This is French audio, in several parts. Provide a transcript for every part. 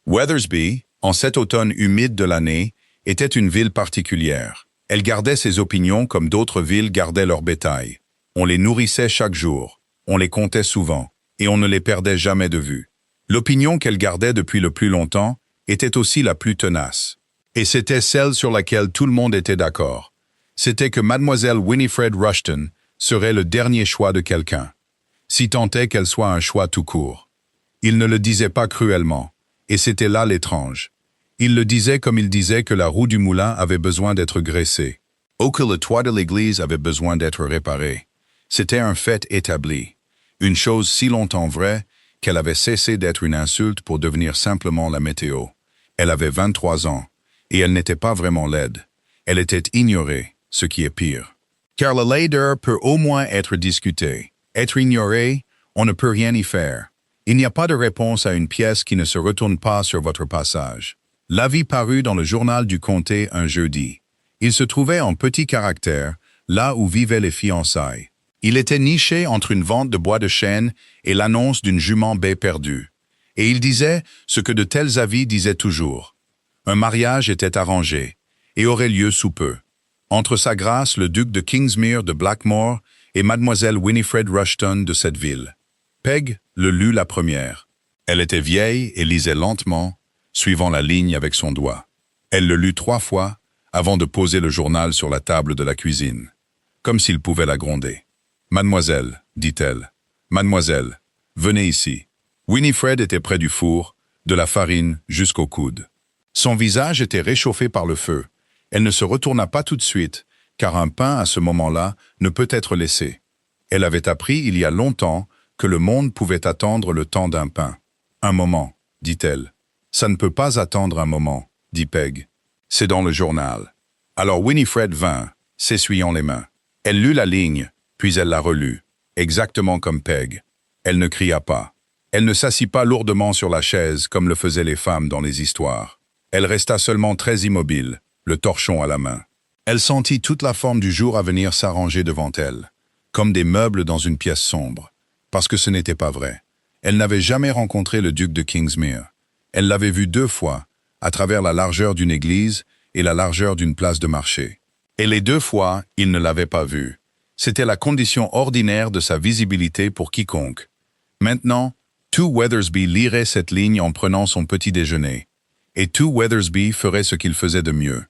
Weathersby, en cet automne humide de l'année, était une ville particulière. Elle gardait ses opinions comme d'autres villes gardaient leur bétail. On les nourrissait chaque jour, on les comptait souvent, et on ne les perdait jamais de vue. L'opinion qu'elle gardait depuis le plus longtemps était aussi la plus tenace. Et c'était celle sur laquelle tout le monde était d'accord. C'était que Mademoiselle Winifred Rushton serait le dernier choix de quelqu'un, si tant est qu'elle soit un choix tout court. Il ne le disait pas cruellement, et c'était là l'étrange. Il le disait comme il disait que la roue du moulin avait besoin d'être graissée, ou que le toit de l'église avait besoin d'être réparé. C'était un fait établi, une chose si longtemps vraie qu'elle avait cessé d'être une insulte pour devenir simplement la météo. Elle avait 23 ans, et elle n'était pas vraiment laide. Elle était ignorée, ce qui est pire. Car la laideur peut au moins être discutée. Être ignoré, on ne peut rien y faire. Il n'y a pas de réponse à une pièce qui ne se retourne pas sur votre passage. L'avis parut dans le journal du comté un jeudi. Il se trouvait en petit caractère, là où vivaient les fiançailles. Il était niché entre une vente de bois de chêne et l'annonce d'une jument baie perdue. Et il disait ce que de tels avis disaient toujours. Un mariage était arrangé, et aurait lieu sous peu, entre sa grâce le duc de Kingsmere de Blackmore et mademoiselle Winifred Rushton de cette ville. Peg le lut la première. Elle était vieille et lisait lentement, suivant la ligne avec son doigt. Elle le lut 3 fois avant de poser le journal sur la table de la cuisine, comme s'il pouvait la gronder. « Mademoiselle, dit-elle, mademoiselle, venez ici. » Winifred était près du four, de la farine jusqu'au coude. Son visage était réchauffé par le feu. Elle ne se retourna pas tout de suite, car un pain à ce moment-là ne peut être laissé. Elle avait appris il y a longtemps que le monde pouvait attendre le temps d'un pain. « Un moment, dit-elle. »« Ça ne peut pas attendre un moment, dit Peg. C'est dans le journal. » Alors Winifred vint, s'essuyant les mains. Elle lut la ligne, puis elle la relut, exactement comme Peg. Elle ne cria pas. Elle ne s'assit pas lourdement sur la chaise comme le faisaient les femmes dans les histoires. Elle resta seulement très immobile, le torchon à la main. Elle sentit toute la forme du jour à venir s'arranger devant elle, comme des meubles dans une pièce sombre. Parce que ce n'était pas vrai. Elle n'avait jamais rencontré le duc de Kingsmere. Elle l'avait vu 2 fois, à travers la largeur d'une église et la largeur d'une place de marché. Et les 2 fois, il ne l'avait pas vu. C'était la condition ordinaire de sa visibilité pour quiconque. Maintenant, tout Weathersby lirait cette ligne en prenant son petit déjeuner. Et tout Weathersby ferait ce qu'il faisait de mieux.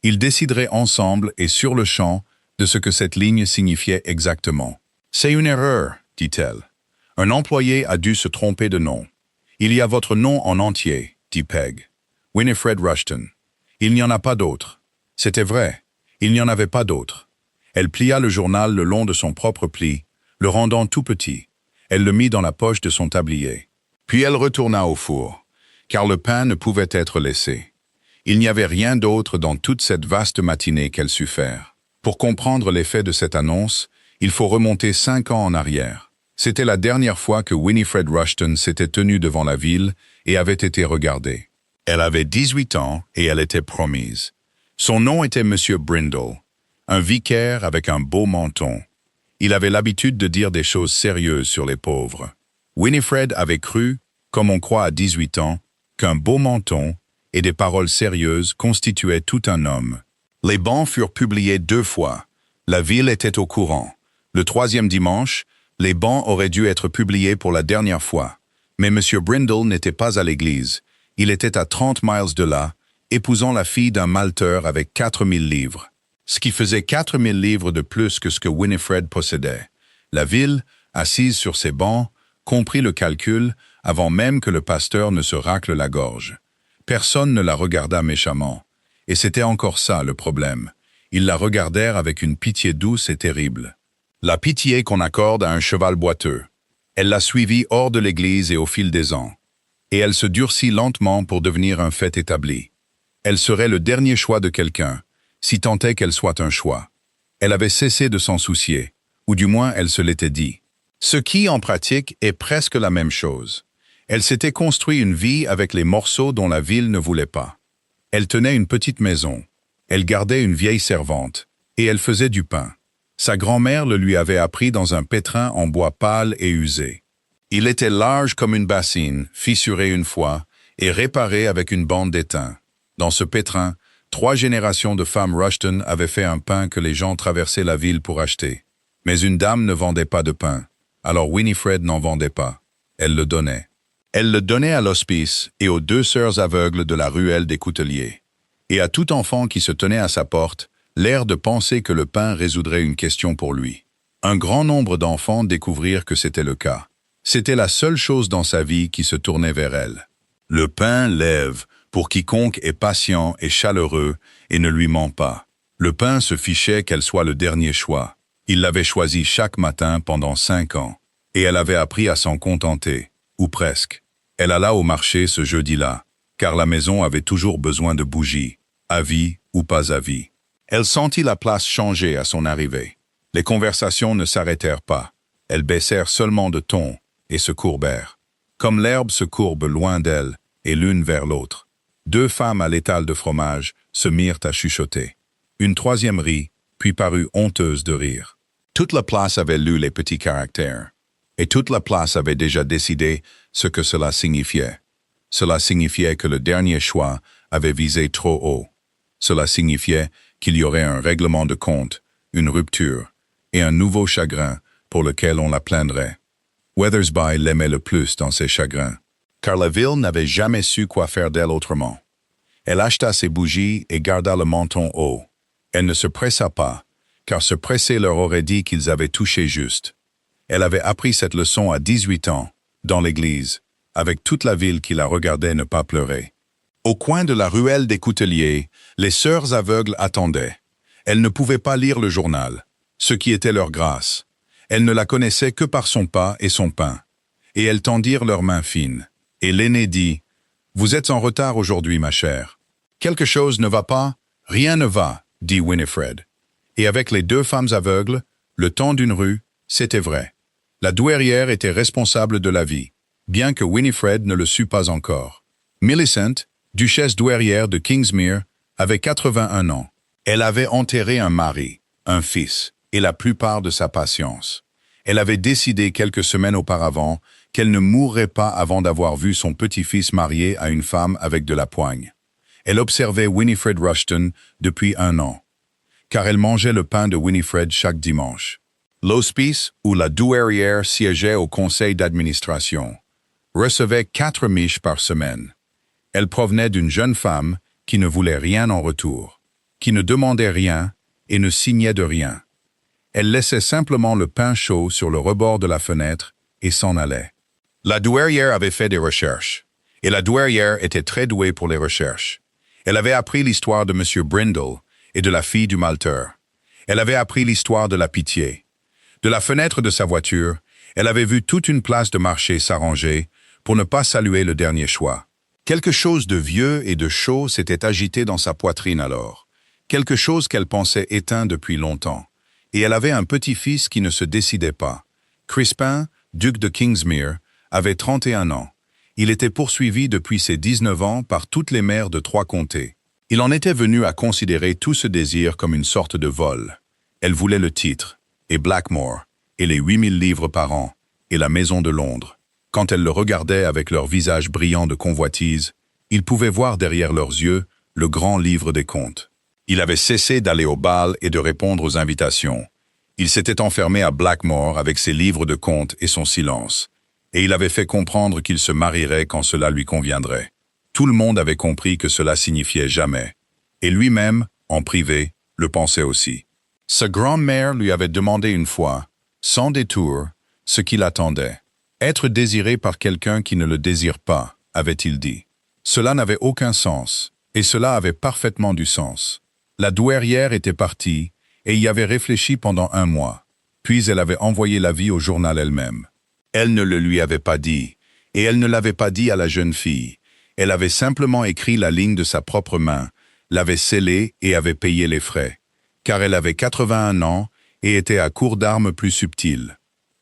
Ils décideraient ensemble et sur le champ de ce que cette ligne signifiait exactement. « C'est une erreur, dit-elle. Un employé a dû se tromper de nom. Il y a votre nom en entier, dit Peg. Winifred Rushton. Il n'y en a pas d'autre. C'était vrai. Il n'y en avait pas d'autre. Elle plia le journal le long de son propre pli, le rendant tout petit. Elle le mit dans la poche de son tablier. Puis elle retourna au four, car le pain ne pouvait être laissé. Il n'y avait rien d'autre dans toute cette vaste matinée qu'elle sut faire. Pour comprendre l'effet de cette annonce, il faut remonter 5 ans en arrière. C'était la dernière fois que Winifred Rushton s'était tenue devant la ville et avait été regardée. Elle avait 18 ans et elle était promise. Son nom était Monsieur Brindle, un vicaire avec un beau menton. Il avait l'habitude de dire des choses sérieuses sur les pauvres. Winifred avait cru, comme on croit à 18 ans, qu'un beau menton et des paroles sérieuses constituaient tout un homme. Les bans furent publiés 2 fois. La ville était au courant. Le 3e dimanche, les bans auraient dû être publiés pour la dernière fois. Mais M. Brindle n'était pas à l'église. Il était à 30 miles de là, épousant la fille d'un malteur avec 4000 livres. Ce qui faisait 4000 livres de plus que ce que Winifred possédait. La ville, assise sur ses bancs, comprit le calcul avant même que le pasteur ne se racle la gorge. Personne ne la regarda méchamment. Et c'était encore ça le problème. Ils la regardèrent avec une pitié douce et terrible. La pitié qu'on accorde à un cheval boiteux. Elle la suivit hors de l'église et au fil des ans. Et elle se durcit lentement pour devenir un fait établi. Elle serait le dernier choix de quelqu'un, si tant est qu'elle soit un choix. Elle avait cessé de s'en soucier, ou du moins elle se l'était dit. Ce qui, en pratique, est presque la même chose. Elle s'était construit une vie avec les morceaux dont la ville ne voulait pas. Elle tenait une petite maison. Elle gardait une vieille servante. Et elle faisait du pain. Sa grand-mère le lui avait appris dans un pétrin en bois pâle et usé. Il était large comme une bassine, fissuré une fois, et réparé avec une bande d'étain. Dans ce pétrin, 3 générations de femmes Rushton avaient fait un pain que les gens traversaient la ville pour acheter. Mais une dame ne vendait pas de pain, alors Winifred n'en vendait pas. Elle le donnait. Elle le donnait à l'hospice et aux 2 sœurs aveugles de la ruelle des Couteliers. Et à tout enfant qui se tenait à sa porte, l'air de penser que le pain résoudrait une question pour lui. Un grand nombre d'enfants découvrirent que c'était le cas. C'était la seule chose dans sa vie qui se tournait vers elle. Le pain lève pour quiconque est patient et chaleureux et ne lui ment pas. Le pain se fichait qu'elle soit le dernier choix. Il l'avait choisi chaque matin pendant 5 ans. Et elle avait appris à s'en contenter, ou presque. Elle alla au marché ce jeudi-là, car la maison avait toujours besoin de bougies, à vie ou pas à vie. Elle sentit la place changer à son arrivée. Les conversations ne s'arrêtèrent pas. Elles baissèrent seulement de ton et se courbèrent. Comme l'herbe se courbe loin d'elle et l'une vers l'autre. 2 femmes à l'étal de fromage se mirent à chuchoter. Une 3e rit, puis parut honteuse de rire. Toute la place avait lu les petits caractères. Et toute la place avait déjà décidé ce que cela signifiait. Cela signifiait que le dernier choix avait visé trop haut. Cela signifiait qu'il y aurait un règlement de compte, une rupture, et un nouveau chagrin pour lequel on la plaindrait. Weathersby l'aimait le plus dans ses chagrins, car la ville n'avait jamais su quoi faire d'elle autrement. Elle acheta ses bougies et garda le menton haut. Elle ne se pressa pas, car se presser leur aurait dit qu'ils avaient touché juste. Elle avait appris cette leçon à 18 ans, dans l'église, avec toute la ville qui la regardait ne pas pleurer. Au coin de la ruelle des Couteliers, les sœurs aveugles attendaient. Elles ne pouvaient pas lire le journal, ce qui était leur grâce. Elles ne la connaissaient que par son pas et son pain. Et elles tendirent leurs mains fines. Et l'aînée dit, « Vous êtes en retard aujourd'hui, ma chère. »« Quelque chose ne va pas? »« Rien ne va, » dit Winifred. Et avec les 2 femmes aveugles, le temps d'une rue, c'était vrai. La douairière était responsable de la vie, bien que Winifred ne le sût pas encore. Millicent, duchesse douairière de Kingsmere, avait 81 ans. Elle avait enterré un mari, un fils, et la plupart de sa patience. Elle avait décidé quelques semaines auparavant qu'elle ne mourrait pas avant d'avoir vu son petit-fils marié à une femme avec de la poigne. Elle observait Winifred Rushton depuis 1 an, car elle mangeait le pain de Winifred chaque dimanche. L'hospice, où la douairière siégeait au conseil d'administration, recevait 4 miches par semaine. Elle provenait d'une jeune femme qui ne voulait rien en retour, qui ne demandait rien et ne signait de rien. Elle laissait simplement le pain chaud sur le rebord de la fenêtre et s'en allait. La douairière avait fait des recherches, et la douairière était très douée pour les recherches. Elle avait appris l'histoire de M. Brindle et de la fille du malteur. Elle avait appris l'histoire de la pitié. De la fenêtre de sa voiture, elle avait vu toute une place de marché s'arranger pour ne pas saluer le dernier choix. Quelque chose de vieux et de chaud s'était agité dans sa poitrine alors, quelque chose qu'elle pensait éteint depuis longtemps, et elle avait un petit-fils qui ne se décidait pas. Crispin, duc de Kingsmere, avait 31 ans. Il était poursuivi depuis ses 19 ans par toutes les mères de 3 comtés. Il en était venu à considérer tout ce désir comme une sorte de vol. Elle voulait le titre, et Blackmore, et les 8000 livres par an, et la maison de Londres. Quand elle le regardait avec leur visage brillant de convoitise, il pouvait voir derrière leurs yeux le grand livre des comptes. Il avait cessé d'aller au bal et de répondre aux invitations. Il s'était enfermé à Blackmore avec ses livres de comptes et son silence, et il avait fait comprendre qu'il se marierait quand cela lui conviendrait. Tout le monde avait compris que cela signifiait jamais, et lui-même, en privé, le pensait aussi. Sa grand-mère lui avait demandé une fois, sans détour, ce qu'il attendait. Être désiré par quelqu'un qui ne le désire pas, avait-il dit. Cela n'avait aucun sens, et cela avait parfaitement du sens. La douairière était partie, et y avait réfléchi pendant 1 mois. Puis elle avait envoyé l'avis au journal elle-même. Elle ne le lui avait pas dit, et elle ne l'avait pas dit à la jeune fille. Elle avait simplement écrit la ligne de sa propre main, l'avait scellée et avait payé les frais, car elle avait 81 ans et était à court d'armes plus subtiles.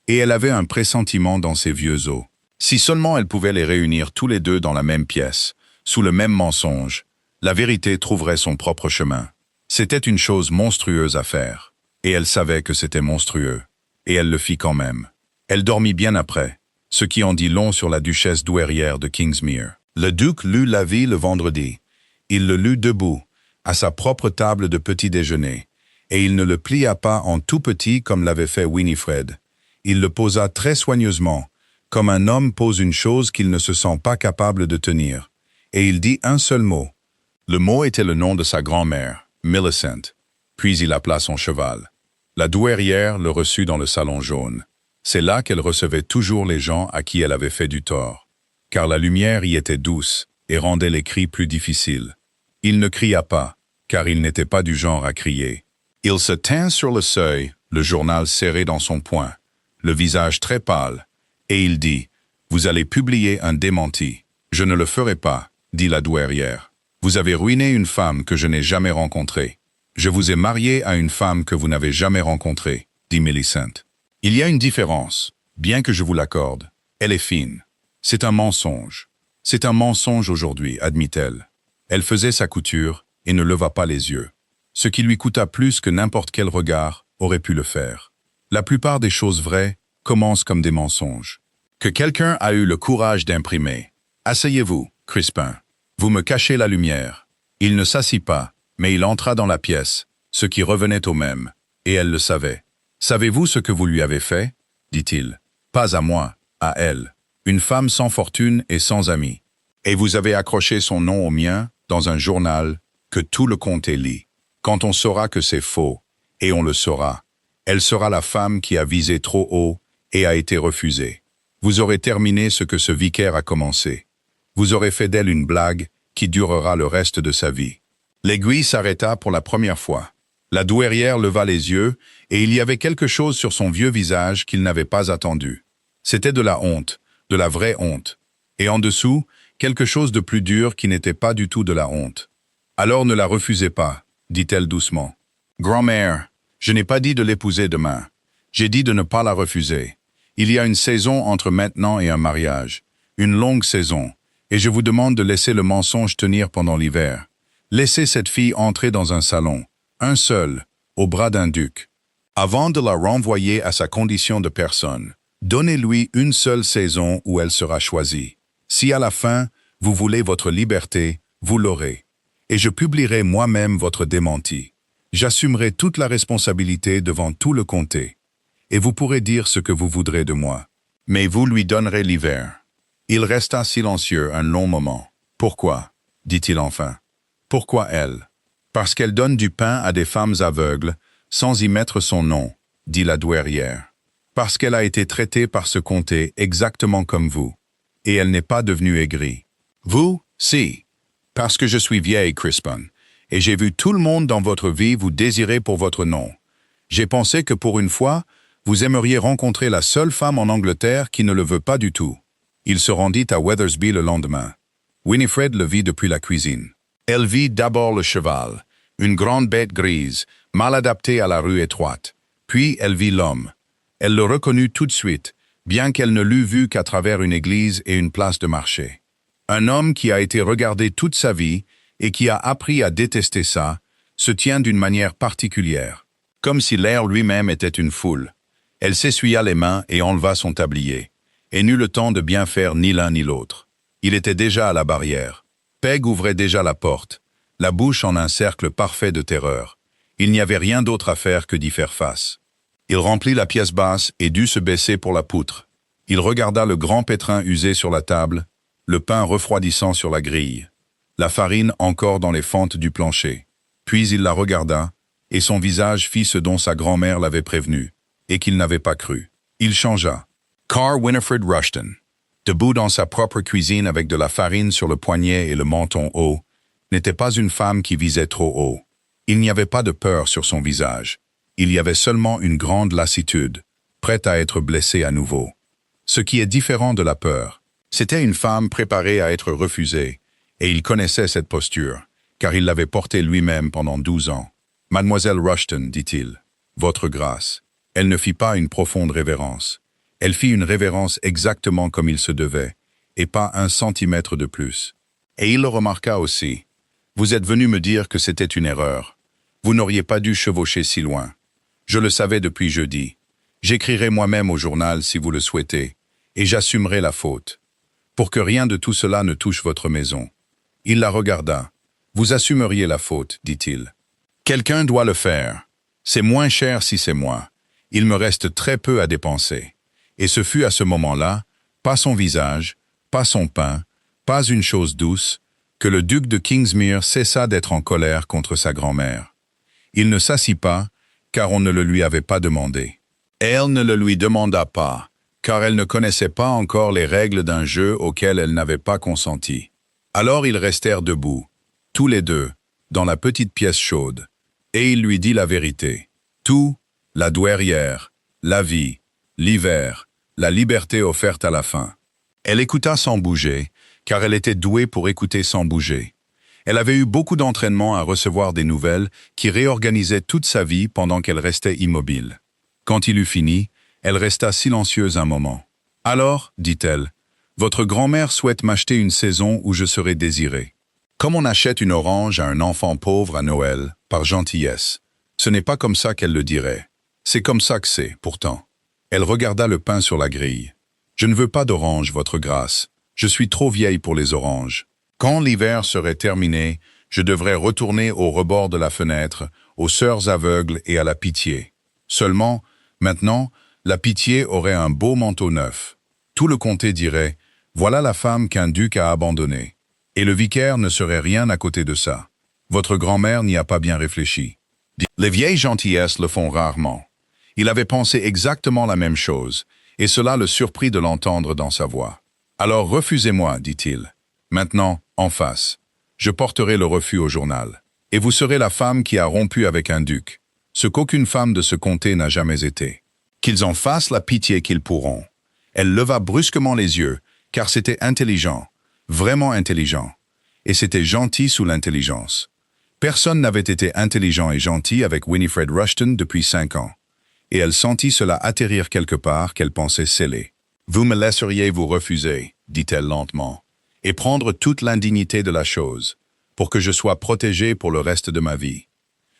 Et elle avait un pressentiment dans ses vieux os. Si seulement elle pouvait les réunir tous les 2 dans la même pièce, sous le même mensonge, la vérité trouverait son propre chemin. C'était une chose monstrueuse à faire, et elle savait que c'était monstrueux, et elle le fit quand même. Elle dormit bien après, ce qui en dit long sur la duchesse douairière de Kingsmere. Le duc lut l'avis le vendredi. Il le lut debout, à sa propre table de petit déjeuner, et il ne le plia pas en tout petit comme l'avait fait Winifred. Il le posa très soigneusement, comme un homme pose une chose qu'il ne se sent pas capable de tenir, et il dit un seul mot. Le mot était le nom de sa grand-mère, Millicent, puis il appela son cheval. La douairière le reçut dans le salon jaune. C'est là qu'elle recevait toujours les gens à qui elle avait fait du tort, car la lumière y était douce et rendait les cris plus difficiles. Il ne cria pas, car il n'était pas du genre à crier. Il se tint sur le seuil, le journal serré dans son poing, le visage très pâle, et il dit « Vous allez publier un démenti. »« Je ne le ferai pas, » dit la douairière. « Vous avez ruiné une femme que je n'ai jamais rencontrée. »« Je vous ai marié à une femme que vous n'avez jamais rencontrée, » dit Millicent. « Il y a une différence, bien que je vous l'accorde. Elle est fine. C'est un mensonge. C'est un mensonge aujourd'hui, admit-elle. Elle faisait sa couture et ne leva pas les yeux. Ce qui lui coûta plus que n'importe quel regard aurait pu le faire. La plupart des choses vraies commencent comme des mensonges. Que quelqu'un a eu le courage d'imprimer. Asseyez-vous, Crispin. Vous me cachez la lumière. Il ne s'assit pas, mais il entra dans la pièce, ce qui revenait au même, et elle le savait. Savez-vous ce que vous lui avez fait? Dit-il. Pas à moi, à elle. Une femme sans fortune et sans amis. Et vous avez accroché son nom au mien dans un journal que tout le comté lit. Quand on saura que c'est faux, et on le saura, elle sera la femme qui a visé trop haut et a été refusée. Vous aurez terminé ce que ce vicaire a commencé. Vous aurez fait d'elle une blague qui durera le reste de sa vie. L'aiguille s'arrêta pour la première fois. La douairière leva les yeux, et il y avait quelque chose sur son vieux visage qu'il n'avait pas attendu. C'était de la honte, de la vraie honte. Et en dessous, quelque chose de plus dur qui n'était pas du tout de la honte. « Alors ne la refusez pas, » dit-elle doucement. « Grand-mère, je n'ai pas dit de l'épouser demain. J'ai dit de ne pas la refuser. Il y a une saison entre maintenant et un mariage, une longue saison, et je vous demande de laisser le mensonge tenir pendant l'hiver. Laissez cette fille entrer dans un salon, un seul, au bras d'un duc. Avant de la renvoyer à sa condition de personne, donnez-lui une seule saison où elle sera choisie. Si à la fin, vous voulez votre liberté, vous l'aurez. Et je publierai moi-même votre démenti. J'assumerai toute la responsabilité devant tout le comté. Et vous pourrez dire ce que vous voudrez de moi. Mais vous lui donnerez l'hiver. » Il resta silencieux un long moment. « Pourquoi ?» dit-il enfin. « Pourquoi elle ?»« Parce qu'elle donne du pain à des femmes aveugles, sans y mettre son nom, » dit la douairière. « Parce qu'elle a été traitée par ce comté exactement comme vous. Et elle n'est pas devenue aigrie. Vous, si. Parce que je suis vieille, Crispin, et j'ai vu tout le monde dans votre vie vous désirer pour votre nom. J'ai pensé que pour une fois, vous aimeriez rencontrer la seule femme en Angleterre qui ne le veut pas du tout. » Il se rendit à Weathersby le lendemain. Winifred le vit depuis la cuisine. Elle vit d'abord le cheval, une grande bête grise, mal adaptée à la rue étroite. Puis elle vit l'homme. Elle le reconnut tout de suite, bien qu'elle ne l'eût vu qu'à travers une église et une place de marché. Un homme qui a été regardé toute sa vie et qui a appris à détester ça, se tient d'une manière particulière, comme si l'air lui-même était une foule. Elle s'essuya les mains et enleva son tablier, et n'eut le temps de bien faire ni l'un ni l'autre. Il était déjà à la barrière. Peg ouvrait déjà la porte, la bouche en un cercle parfait de terreur. Il n'y avait rien d'autre à faire que d'y faire face. Il remplit la pièce basse et dut se baisser pour la poutre. Il regarda le grand pétrin usé sur la table, le pain refroidissant sur la grille, la farine encore dans les fentes du plancher. Puis il la regarda, et son visage fit ce dont sa grand-mère l'avait prévenu, et qu'il n'avait pas cru. Il changea. Car Winifred Rushton, debout dans sa propre cuisine avec de la farine sur le poignet et le menton haut, n'était pas une femme qui visait trop haut. Il n'y avait pas de peur sur son visage. Il y avait seulement une grande lassitude, prête à être blessée à nouveau. Ce qui est différent de la peur, c'était une femme préparée à être refusée, et il connaissait cette posture, car il l'avait portée lui-même pendant 12 ans. « Mademoiselle Rushton, dit-il, votre grâce. » Elle ne fit pas une profonde révérence. Elle fit une révérence exactement comme il se devait, et pas 1 centimètre de plus. Et il le remarqua aussi. « Vous êtes venu me dire que c'était une erreur. Vous n'auriez pas dû chevaucher si loin. Je le savais depuis jeudi. J'écrirai moi-même au journal si vous le souhaitez, et j'assumerai la faute. pour que rien de tout cela ne touche votre maison. Il la regarda. Vous assumeriez la faute, dit-il. Quelqu'un doit le faire. C'est moins cher si c'est moi. Il me reste très peu à dépenser. Et ce fut à ce moment-là, pas son visage, pas son pain, pas une chose douce, que le duc de Kingsmere cessa d'être en colère contre sa grand-mère. Il ne s'assit pas, car on ne le lui avait pas demandé. Elle ne le lui demanda pas, car elle ne connaissait pas encore les règles d'un jeu auquel elle n'avait pas consenti. Alors ils restèrent debout, tous les deux, dans la petite pièce chaude, et il lui dit la vérité. Tout, la douairière, la vie, l'hiver, la liberté offerte à la fin. Elle écouta sans bouger, car elle était douée pour écouter sans bouger. Elle avait eu beaucoup d'entraînement à recevoir des nouvelles qui réorganisaient toute sa vie pendant qu'elle restait immobile. Quand il eut fini, elle resta silencieuse un moment. « Alors, dit-elle, votre grand-mère souhaite m'acheter une saison où je serai désirée. Comme on achète une orange à un enfant pauvre à Noël, par gentillesse. Ce n'est pas comme ça qu'elle le dirait. C'est comme ça que c'est, pourtant. » Elle regarda le pain sur la grille. « Je ne veux pas d'orange, votre grâce. Je suis trop vieille pour les oranges. Quand l'hiver serait terminé, je devrais retourner au rebord de la fenêtre, aux sœurs aveugles et à la pitié. Seulement, maintenant, la pitié aurait un beau manteau neuf. Tout le comté dirait « Voilà la femme qu'un duc a abandonnée. » Et le vicaire ne serait rien à côté de ça. Votre grand-mère n'y a pas bien réfléchi. Les vieilles gentillesses le font rarement. Il avait pensé exactement la même chose, et cela le surprit de l'entendre dans sa voix. « Alors refusez-moi, dit-il. Maintenant, en face. Je porterai le refus au journal. Et vous serez la femme qui a rompu avec un duc, ce qu'aucune femme de ce comté n'a jamais été. Qu'ils en fassent la pitié qu'ils pourront. » Elle leva brusquement les yeux, car c'était intelligent, vraiment intelligent. Et c'était gentil sous l'intelligence. Personne n'avait été intelligent et gentil avec Winifred Rushton depuis 5 ans. Et elle sentit cela atterrir quelque part qu'elle pensait sceller. « Vous me laisseriez vous refuser, dit-elle lentement, et prendre toute l'indignité de la chose, pour que je sois protégée pour le reste de ma vie.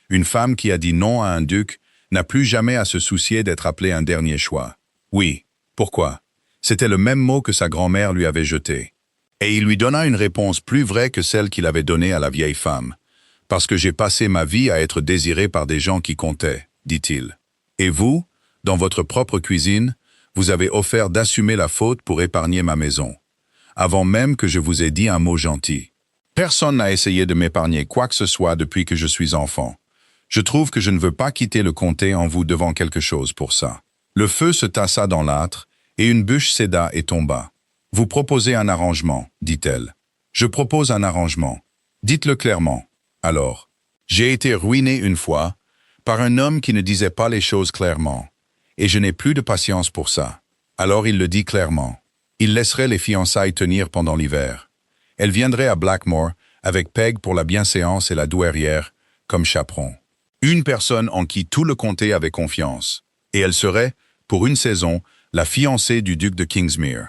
Une femme qui a dit non à un duc n'a plus jamais à se soucier d'être appelée un dernier choix. Oui, pourquoi? C'était le même mot que sa grand-mère lui avait jeté. Et il lui donna une réponse plus vraie que celle qu'il avait donnée à la vieille femme. « Parce que j'ai passé ma vie à être désiré par des gens qui comptaient, dit-il. Et vous, dans votre propre cuisine, vous avez offert d'assumer la faute pour épargner ma maison, avant même que je vous ai dit un mot gentil. Personne n'a essayé de m'épargner quoi que ce soit depuis que je suis enfant. Je trouve que je ne veux pas quitter le comté en vous devant quelque chose pour ça. » Le feu se tassa dans l'âtre, et une bûche céda et tomba. « Vous proposez un arrangement, dit-elle. Je propose un arrangement. Dites-le clairement. Alors, j'ai été ruiné une fois par un homme qui ne disait pas les choses clairement, et je n'ai plus de patience pour ça. Alors il le dit clairement. Il laisserait les fiançailles tenir pendant l'hiver. Elle viendrait à Blackmore avec Peg pour la bienséance et la douairière comme chaperon. Une personne en qui tout le comté avait confiance. Et elle serait, pour une saison, la fiancée du duc de Kingsmere.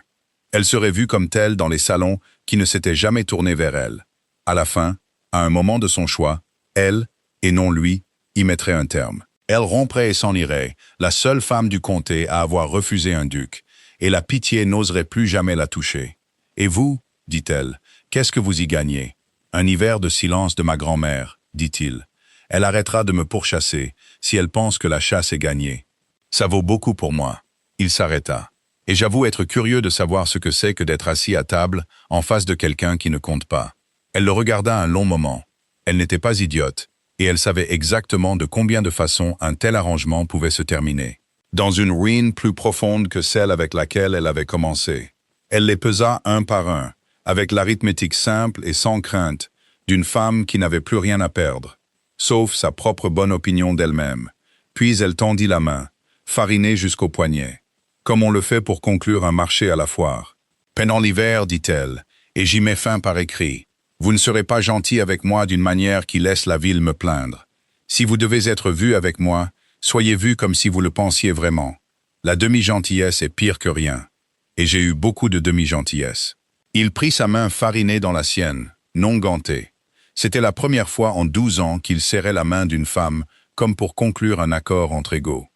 Elle serait vue comme telle dans les salons qui ne s'étaient jamais tournés vers elle. À la fin, à un moment de son choix, elle, et non lui, y mettrait un terme. Elle romprait et s'en irait, la seule femme du comté à avoir refusé un duc, et la pitié n'oserait plus jamais la toucher. « Et vous, dit-elle, qu'est-ce que vous y gagnez? Un hiver de silence de ma grand-mère, dit-il. Elle arrêtera de me pourchasser si elle pense que la chasse est gagnée. Ça vaut beaucoup pour moi. » Il s'arrêta. « Et j'avoue être curieux de savoir ce que c'est que d'être assis à table en face de quelqu'un qui ne compte pas. » Elle le regarda un long moment. Elle n'était pas idiote, et elle savait exactement de combien de façons un tel arrangement pouvait se terminer. Dans une ruine plus profonde que celle avec laquelle elle avait commencé. Elle les pesa un par un, avec l'arithmétique simple et sans crainte d'une femme qui n'avait plus rien à perdre, sauf sa propre bonne opinion d'elle-même. Puis elle tendit la main, farinée jusqu'au poignet, comme on le fait pour conclure un marché à la foire. « Pendant l'hiver, dit-elle, et j'y mets fin par écrit, vous ne serez pas gentil avec moi d'une manière qui laisse la ville me plaindre. Si vous devez être vu avec moi, soyez vu comme si vous le pensiez vraiment. La demi-gentillesse est pire que rien. Et j'ai eu beaucoup de demi-gentillesse. » Il prit sa main farinée dans la sienne, non gantée. C'était la première fois en 12 ans qu'il serrait la main d'une femme comme pour conclure un accord entre égaux.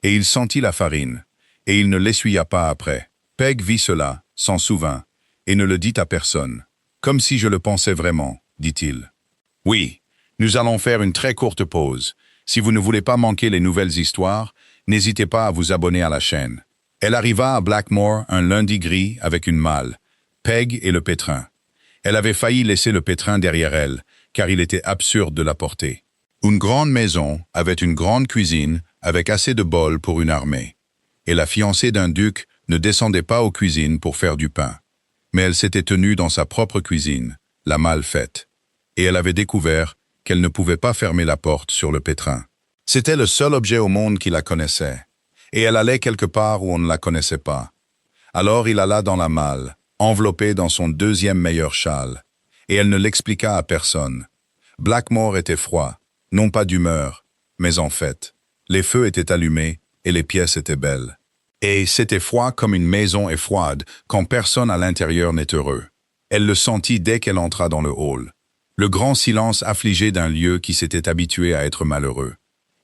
Et il sentit la farine, et il ne l'essuya pas après. Peg vit cela, s'en souvint, et ne le dites à personne. Comme si je le pensais vraiment, dit-il. Oui, nous allons faire une très courte pause. Si vous ne voulez pas manquer les nouvelles histoires, n'hésitez pas à vous abonner à la chaîne. Elle arriva à Blackmore un lundi gris avec une malle, Peg et le pétrin. Elle avait failli laisser le pétrin derrière elle, car il était absurde de la porter. Une grande maison avait une grande cuisine avec assez de bols pour une armée. Et la fiancée d'un duc ne descendait pas aux cuisines pour faire du pain. Mais elle s'était tenue dans sa propre cuisine, la malle faite. Et elle avait découvert qu'elle ne pouvait pas fermer la porte sur le pétrin. C'était le seul objet au monde qui la connaissait. Et elle allait quelque part où on ne la connaissait pas. Alors il alla dans la malle, enveloppée dans son deuxième meilleur châle. Et elle ne l'expliqua à personne. Blackmore était froid, non pas d'humeur, mais en fait. Les feux étaient allumés et les pièces étaient belles. Et c'était froid comme une maison est froide quand personne à l'intérieur n'est heureux. Elle le sentit dès qu'elle entra dans le hall. Le grand silence affligé d'un lieu qui s'était habitué à être malheureux.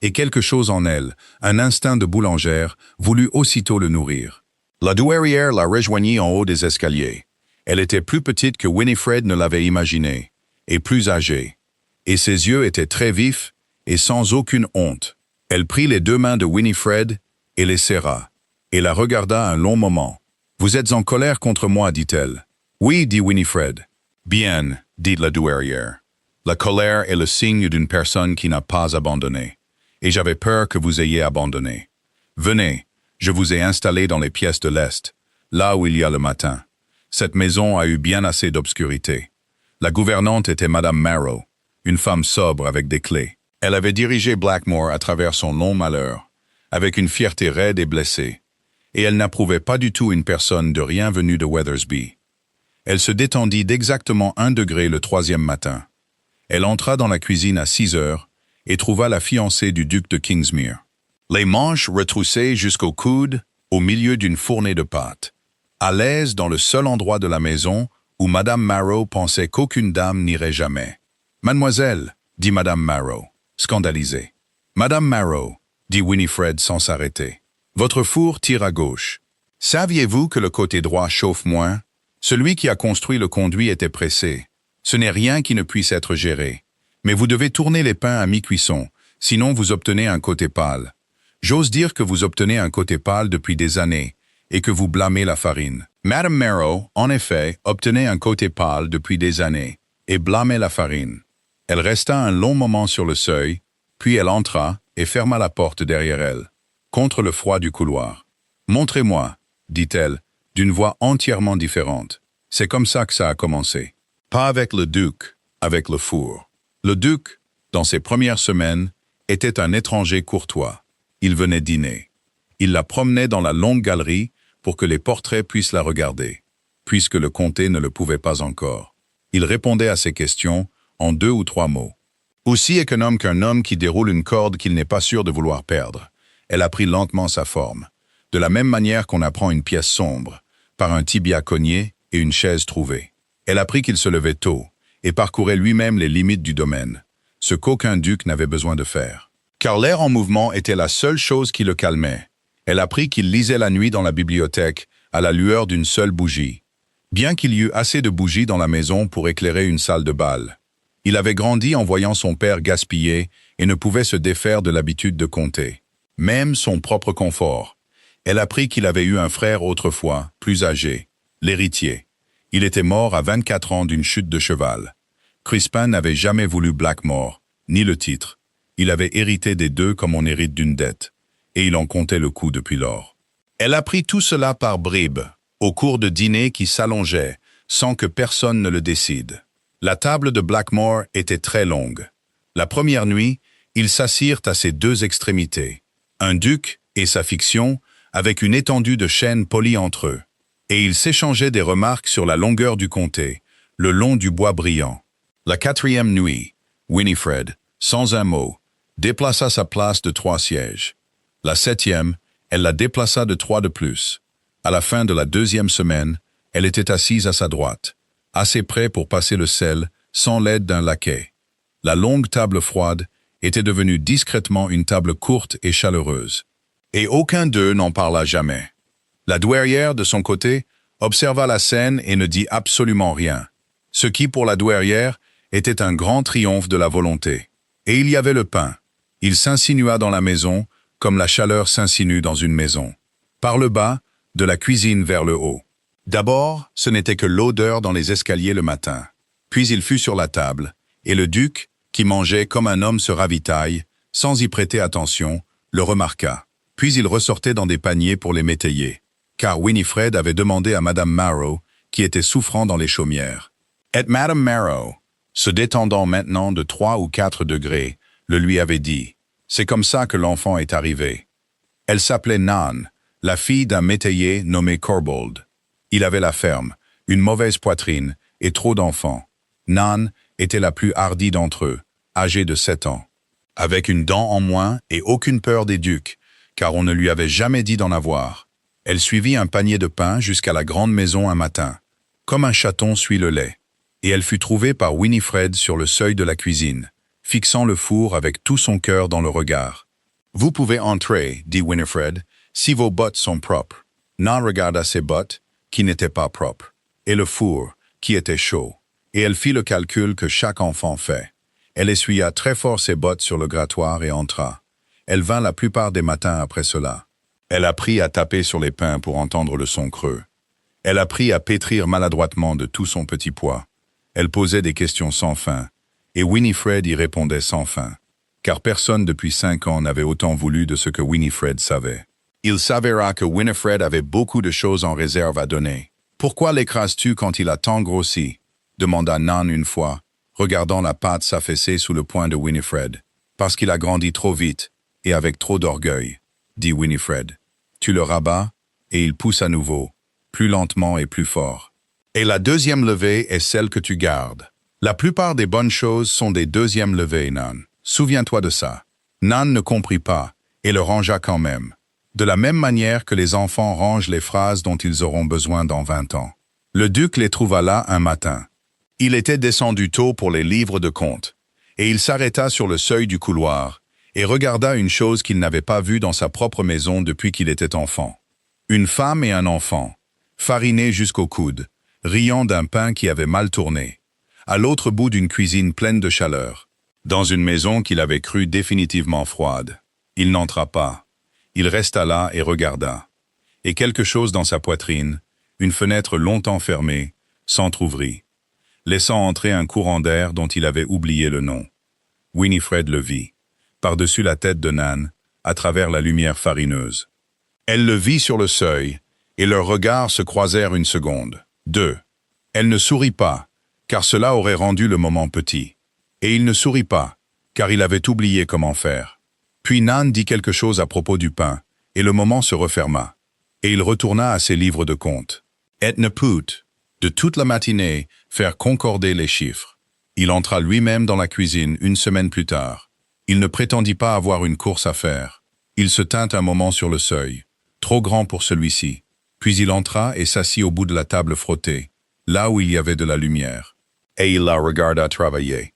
Et quelque chose en elle, un instinct de boulangère, voulut aussitôt le nourrir. La douairière la rejoignit en haut des escaliers. Elle était plus petite que Winifred ne l'avait imaginé, et plus âgée. Et ses yeux étaient très vifs et sans aucune honte. Elle prit les deux mains de Winifred et les serra, et la regarda un long moment. « Vous êtes en colère contre moi, dit-elle. »« Oui, dit Winifred. »« Bien, dit la douairière. La colère est le signe d'une personne qui n'a pas abandonné. Et j'avais peur que vous ayez abandonné. Venez, je vous ai installé dans les pièces de l'Est, là où il y a le matin. Cette maison a eu bien assez d'obscurité. La gouvernante était Madame Marrow, une femme sobre avec des clés. Elle avait dirigé Blackmore à travers son long malheur, avec une fierté raide et blessée, et elle n'approuvait pas du tout une personne de rien venue de Weathersby. Elle se détendit d'exactement 1 degré le 3e matin. Elle entra dans la cuisine à 6 heures et trouva la fiancée du duc de Kingsmere. Les manches retroussées jusqu'au coude, au milieu d'une fournée de pâtes, à l'aise dans le seul endroit de la maison où Madame Marrow pensait qu'aucune dame n'irait jamais. « Mademoiselle, dit Madame Marrow, scandalisée. « Madame Marrow, dit Winifred sans s'arrêter, votre four tire à gauche. Saviez-vous que le côté droit chauffe moins? Celui qui a construit le conduit était pressé. Ce n'est rien qui ne puisse être géré. Mais vous devez tourner les pains à mi-cuisson, sinon vous obtenez un côté pâle. J'ose dire que vous obtenez un côté pâle depuis des années, et que vous blâmez la farine. Madame Marrow, en effet, obtenait un côté pâle depuis des années, et blâmait la farine. Elle resta un long moment sur le seuil, puis elle entra et ferma la porte derrière elle, contre le froid du couloir. « Montrez-moi, dit-elle, d'une voix entièrement différente. C'est comme ça que ça a commencé. Pas avec le duc, avec le four. Le duc, dans ses premières semaines, était un étranger courtois. Il venait dîner. Il la promenait dans la longue galerie pour que les portraits puissent la regarder, puisque le comté ne le pouvait pas encore. Il répondait à ses questions en 2 ou 3 mots. Aussi économe qu'un homme qui déroule une corde qu'il n'est pas sûr de vouloir perdre. Elle apprit lentement sa forme, de la même manière qu'on apprend une pièce sombre, par un tibia cogné et une chaise trouvée. Elle apprit qu'il se levait tôt et parcourait lui-même les limites du domaine, ce qu'aucun duc n'avait besoin de faire. Car l'air en mouvement était la seule chose qui le calmait. Elle apprit qu'il lisait la nuit dans la bibliothèque à la lueur d'une seule bougie, bien qu'il y eût assez de bougies dans la maison pour éclairer une salle de bal. Il avait grandi en voyant son père gaspiller et ne pouvait se défaire de l'habitude de compter. Même son propre confort. Elle apprit qu'il avait eu un frère autrefois, plus âgé, l'héritier. Il était mort à 24 ans d'une chute de cheval. Crispin n'avait jamais voulu Blackmore, ni le titre. Il avait hérité des deux comme on hérite d'une dette, et il en comptait le coût depuis lors. Elle apprit tout cela par bribes, au cours de dîners qui s'allongeaient, sans que personne ne le décide. La table de Blackmore était très longue. La première nuit, ils s'assirent à ses 2 extrémités, un duc et sa fiction, avec une étendue de chêne polie entre eux. Et ils s'échangeaient des remarques sur la longueur du comté, le long du bois brillant. La 4e nuit, Winifred, sans un mot, déplaça sa place de 3 sièges. La 7e, elle la déplaça de 3 de plus. À la fin de la 2e semaine, elle était assise à sa droite, assez près pour passer le sel, sans l'aide d'un laquais. La longue table froide était devenue discrètement une table courte et chaleureuse. Et aucun d'eux n'en parla jamais. La douairière, de son côté, observa la scène et ne dit absolument rien. Ce qui, pour la douairière, était un grand triomphe de la volonté. Et il y avait le pain. Il s'insinua dans la maison, comme la chaleur s'insinue dans une maison. Par le bas, de la cuisine vers le haut. D'abord, ce n'était que l'odeur dans les escaliers le matin. Puis il fut sur la table, et le duc, qui mangeait comme un homme se ravitaille, sans y prêter attention, le remarqua. Puis il ressortait dans des paniers pour les métayer, car Winifred avait demandé à Madame Marrow, qui était souffrant dans les chaumières. Et Madame Marrow, se détendant maintenant de 3 ou 4 degrés, le lui avait dit. C'est comme ça que l'enfant est arrivé. Elle s'appelait Nan, la fille d'un métayer nommé Corbould. Il avait la ferme, une mauvaise poitrine et trop d'enfants. Nan était la plus hardie d'entre eux, âgée de 7 ans. Avec une dent en moins et aucune peur des ducs, car on ne lui avait jamais dit d'en avoir. Elle suivit un panier de pain jusqu'à la grande maison un matin, comme un chaton suit le lait. Et elle fut trouvée par Winifred sur le seuil de la cuisine, fixant le four avec tout son cœur dans le regard. « Vous pouvez entrer, dit Winifred, si vos bottes sont propres. » Nan regarda ses bottes, qui n'étaient pas propres, et le four, qui était chaud, et elle fit le calcul que chaque enfant fait. Elle essuya très fort ses bottes sur le grattoir et entra. Elle vint la plupart des matins après cela. Elle apprit à taper sur les pains pour entendre le son creux. Elle apprit à pétrir maladroitement de tout son petit poids. Elle posait des questions sans fin, et Winifred y répondait sans fin, car personne depuis 5 ans n'avait autant voulu de ce que Winifred savait. Il s'avéra que Winifred avait beaucoup de choses en réserve à donner. « Pourquoi l'écrases-tu quand il a tant grossi ?» demanda Nan une fois, regardant la pâte s'affaisser sous le poing de Winifred. « Parce qu'il a grandi trop vite et avec trop d'orgueil, » dit Winifred. « Tu le rabats et il pousse à nouveau, plus lentement et plus fort. Et la deuxième levée est celle que tu gardes. La plupart des bonnes choses sont des deuxièmes levées, Nan. Souviens-toi de ça. » Nan ne comprit pas et le rangea quand même, de la même manière que les enfants rangent les phrases dont ils auront besoin dans 20 ans. Le duc les trouva là un matin. Il était descendu tôt pour les livres de comptes, et il s'arrêta sur le seuil du couloir et regarda une chose qu'il n'avait pas vue dans sa propre maison depuis qu'il était enfant. Une femme et un enfant, farinés jusqu'au coude, riant d'un pain qui avait mal tourné, à l'autre bout d'une cuisine pleine de chaleur, dans une maison qu'il avait crue définitivement froide. Il n'entra pas. Il resta là et regarda. Et quelque chose dans sa poitrine, une fenêtre longtemps fermée, s'entr'ouvrit, laissant entrer un courant d'air dont il avait oublié le nom. Winifred le vit, par-dessus la tête de Nan, à travers la lumière farineuse. Elle le vit sur le seuil, et leurs regards se croisèrent une seconde. 2. Elle ne sourit pas, car cela aurait rendu le moment petit. Et il ne sourit pas, car il avait oublié comment faire. Puis Nan dit quelque chose à propos du pain, et le moment se referma. Et il retourna à ses livres de comptes. Et ne put, de toute la matinée, faire concorder les chiffres. Il entra lui-même dans la cuisine une semaine plus tard. Il ne prétendit pas avoir une course à faire. Il se tint un moment sur le seuil, trop grand pour celui-ci. Puis il entra et s'assit au bout de la table frottée, là où il y avait de la lumière. Et il la regarda travailler.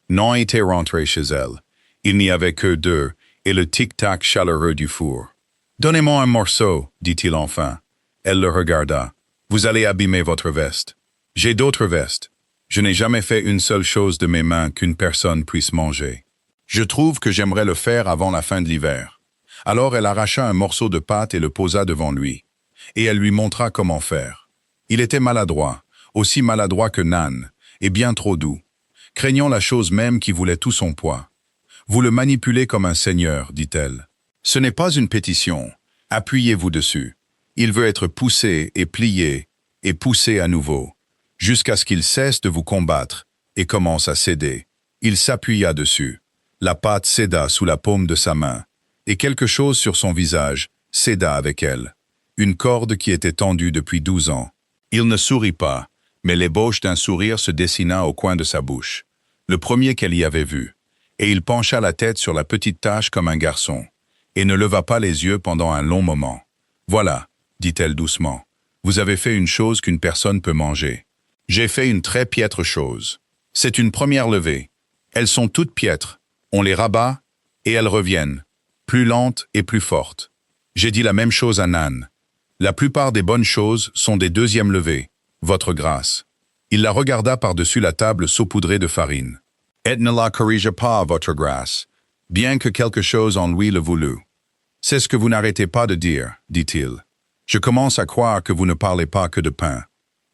Nan était rentrée chez elle. Il n'y avait que deux, et le tic-tac chaleureux du four. « Donnez-moi un morceau, dit-il enfin. Elle le regarda. « Vous allez abîmer votre veste. J'ai d'autres vestes. Je n'ai jamais fait une seule chose de mes mains qu'une personne puisse manger. Je trouve que j'aimerais le faire avant la fin de l'hiver. » Alors elle arracha un morceau de pâte et le posa devant lui. Et elle lui montra comment faire. Il était maladroit, aussi maladroit que Nan, et bien trop doux, craignant la chose même qui voulait tout son poids. « Vous le manipulez comme un seigneur, dit-elle. Ce n'est pas une pétition. Appuyez-vous dessus. Il veut être poussé et plié, et poussé à nouveau, jusqu'à ce qu'il cesse de vous combattre et commence à céder. » Il s'appuya dessus. La pâte céda sous la paume de sa main, et quelque chose sur son visage céda avec elle. Une corde qui était tendue depuis 12 ans. Il ne sourit pas, mais l'ébauche d'un sourire se dessina au coin de sa bouche, le premier qu'elle y avait vu, et il pencha la tête sur la petite tache comme un garçon, et ne leva pas les yeux pendant un long moment. « Voilà, dit-elle doucement, vous avez fait une chose qu'une personne peut manger. J'ai fait une très piètre chose. C'est une première levée. Elles sont toutes piètres, on les rabat, et elles reviennent, plus lentes et plus fortes. J'ai dit la même chose à Nan. La plupart des bonnes choses sont des deuxièmes levées, votre grâce. Il la regarda par-dessus la table saupoudrée de farine. Et ne la corrigea pas, votre grâce, bien que quelque chose en lui le voulût. C'est ce que vous n'arrêtez pas de dire, dit-il. Je commence à croire que vous ne parlez pas que de pain.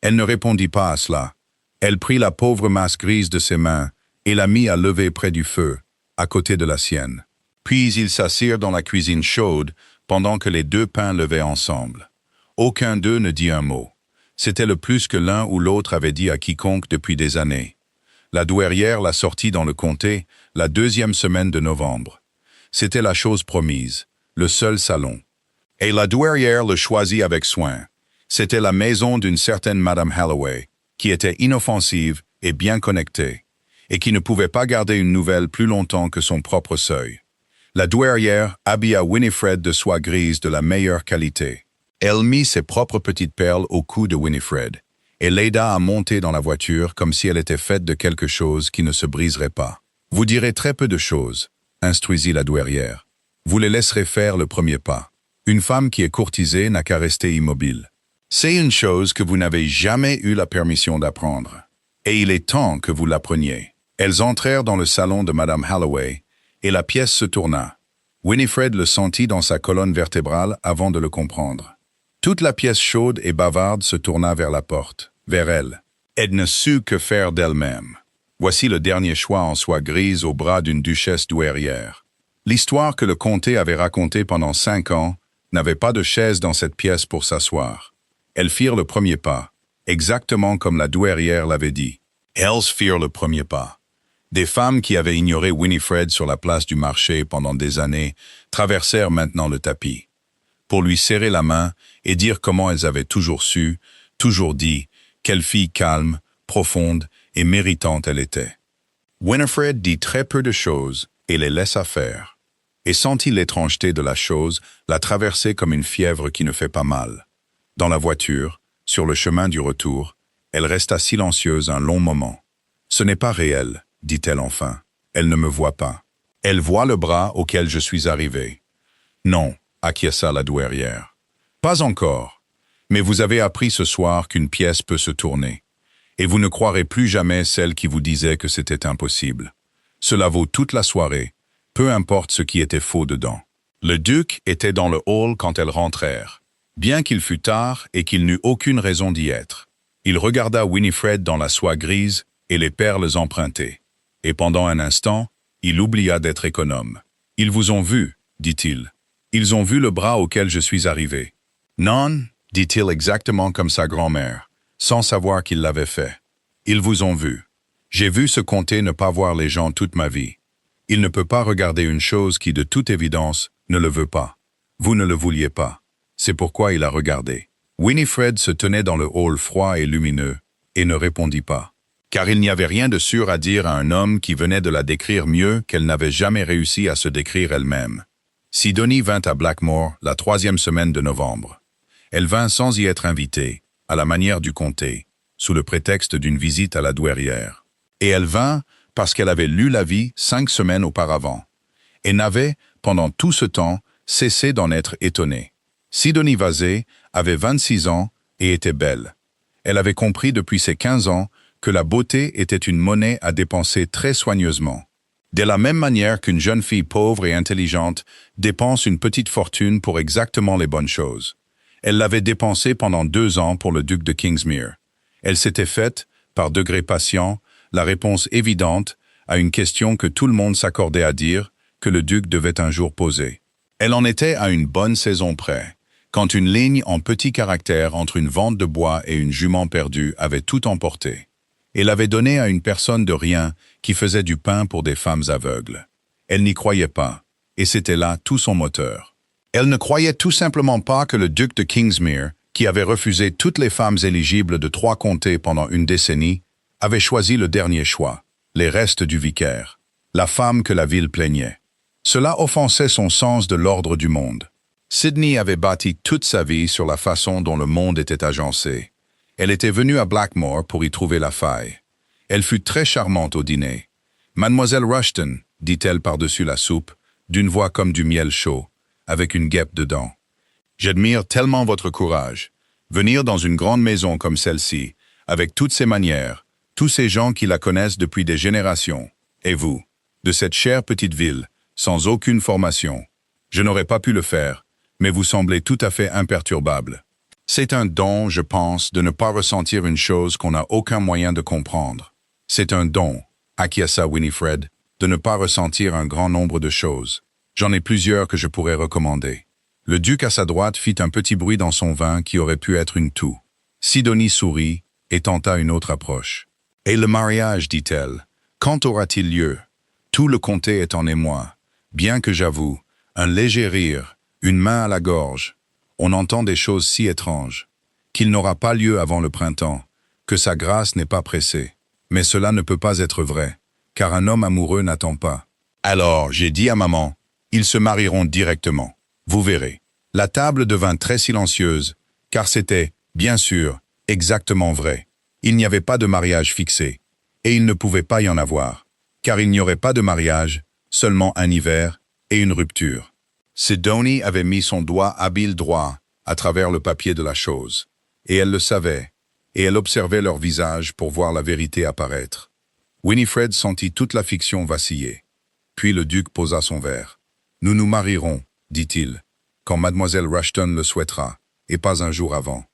Elle ne répondit pas à cela. Elle prit la pauvre masse grise de ses mains et la mit à lever près du feu, à côté de la sienne. Puis ils s'assirent dans la cuisine chaude pendant que les deux pains levaient ensemble. Aucun d'eux ne dit un mot. C'était le plus que l'un ou l'autre avait dit à quiconque depuis des années. La douairière la sortit dans le comté la deuxième semaine de novembre. C'était la chose promise, le seul salon. Et la douairière le choisit avec soin. C'était la maison d'une certaine Madame Halloway, qui était inoffensive et bien connectée, et qui ne pouvait pas garder une nouvelle plus longtemps que son propre seuil. La douairière habilla Winifred de soie grise de la meilleure qualité. Elle mit ses propres petites perles au cou de Winifred, et l'aida à monter dans la voiture comme si elle était faite de quelque chose qui ne se briserait pas. « Vous direz très peu de choses, » instruisit la douairière. « Vous les laisserez faire le premier pas. Une femme qui est courtisée n'a qu'à rester immobile. C'est une chose que vous n'avez jamais eu la permission d'apprendre. Et il est temps que vous l'appreniez. » Elles entrèrent dans le salon de Madame Halloway, et la pièce se tourna. Winifred le sentit dans sa colonne vertébrale avant de le comprendre. Toute la pièce chaude et bavarde se tourna vers la porte, vers elle. Elle ne sut que faire d'elle-même. Voici le dernier choix en soie grise au bras d'une duchesse douairière. L'histoire que le comté avait racontée pendant 5 ans n'avait pas de chaise dans cette pièce pour s'asseoir. Elles firent le premier pas, exactement comme la douairière l'avait dit. Elles firent le premier pas. Des femmes qui avaient ignoré Winifred sur la place du marché pendant des années traversèrent maintenant le tapis, pour lui serrer la main et dire comment elles avaient toujours su, toujours dit, quelle fille calme, profonde et méritante elle était. Winifred dit très peu de choses et les laissa faire, et sentit l'étrangeté de la chose la traverser comme une fièvre qui ne fait pas mal. Dans la voiture, sur le chemin du retour, elle resta silencieuse un long moment. « Ce n'est pas réel, » dit-elle enfin. « Elle ne me voit pas. Elle voit le bras auquel je suis arrivé. »« Non, » acquiesça la douairière. « Pas encore. Mais vous avez appris ce soir qu'une pièce peut se tourner. Et vous ne croirez plus jamais celle qui vous disait que c'était impossible. Cela vaut toute la soirée, peu importe ce qui était faux dedans. » Le duc était dans le hall quand elles rentrèrent, bien qu'il fût tard et qu'il n'eût aucune raison d'y être. Il regarda Winifred dans la soie grise et les perles empruntées. Et pendant un instant, il oublia d'être économe. « Ils vous ont vu, » dit-il. « Ils ont vu le bras auquel je suis arrivé. »« Non, » dit-il exactement comme sa grand-mère, sans savoir qu'il l'avait fait. « Ils vous ont vu. J'ai vu ce comté ne pas voir les gens toute ma vie. Il ne peut pas regarder une chose qui, de toute évidence, ne le veut pas. Vous ne le vouliez pas. C'est pourquoi il a regardé. » Winifred se tenait dans le hall froid et lumineux et ne répondit pas. Car il n'y avait rien de sûr à dire à un homme qui venait de la décrire mieux qu'elle n'avait jamais réussi à se décrire elle-même. Sidonie vint à Blackmore la 3e semaine de novembre. Elle vint sans y être invitée, à la manière du comté, sous le prétexte d'une visite à la douairière. Et elle vint parce qu'elle avait lu la vie 5 semaines auparavant, et n'avait, pendant tout ce temps, cessé d'en être étonnée. Sidonie Vazé avait 26 ans et était belle. Elle avait compris depuis ses 15 ans que la beauté était une monnaie à dépenser très soigneusement. De la même manière qu'une jeune fille pauvre et intelligente dépense une petite fortune pour exactement les bonnes choses. Elle l'avait dépensée pendant 2 ans pour le duc de Kingsmere. Elle s'était faite, par degrés patients, la réponse évidente à une question que tout le monde s'accordait à dire que le duc devait un jour poser. Elle en était à une bonne saison près, quand une ligne en petits caractères entre une vente de bois et une jument perdue avait tout emporté. Et l'avait donnée à une personne de rien qui faisait du pain pour des femmes aveugles. Elle n'y croyait pas, et c'était là tout son moteur. Elle ne croyait tout simplement pas que le duc de Kingsmere, qui avait refusé toutes les femmes éligibles de 3 comtés pendant une décennie, avait choisi le dernier choix, les restes du vicaire, la femme que la ville plaignait. Cela offensait son sens de l'ordre du monde. Sydney avait bâti toute sa vie sur la façon dont le monde était agencé. Elle était venue à Blackmore pour y trouver la faille. Elle fut très charmante au dîner. « Mademoiselle Rushton », dit-elle par-dessus la soupe, d'une voix comme du miel chaud, avec une guêpe dedans. J'admire tellement votre courage. Venir dans une grande maison comme celle-ci, avec toutes ses manières, tous ces gens qui la connaissent depuis des générations, et vous, de cette chère petite ville, sans aucune formation. Je n'aurais pas pu le faire, mais vous semblez tout à fait imperturbable. C'est un don, je pense, de ne pas ressentir une chose qu'on n'a aucun moyen de comprendre. C'est un don, acquiesça Winifred, de ne pas ressentir un grand nombre de choses. J'en ai plusieurs que je pourrais recommander. Le duc à sa droite fit un petit bruit dans son vin qui aurait pu être une toux. Sidonie sourit et tenta une autre approche. « Et le mariage, dit-elle, quand aura-t-il lieu? Tout le comté est en émoi. Bien que j'avoue, un léger rire, une main à la gorge. On entend des choses si étranges. Qu'il n'aura pas lieu avant le printemps, que sa grâce n'est pas pressée. Mais cela ne peut pas être vrai, car un homme amoureux n'attend pas. Alors, j'ai dit à maman, ils se marieront directement. Vous verrez. » La table devint très silencieuse, car c'était, bien sûr, exactement vrai. Il n'y avait pas de mariage fixé, et il ne pouvait pas y en avoir, car il n'y aurait pas de mariage, seulement un hiver et une rupture. Sidonie avait mis son doigt habile droit à travers le papier de la chose, et elle le savait, et elle observait leur visage pour voir la vérité apparaître. Winifred sentit toute la fiction vaciller. Puis le duc posa son verre. « Nous nous marierons, dit-il, quand mademoiselle Rushton le souhaitera, et pas un jour avant.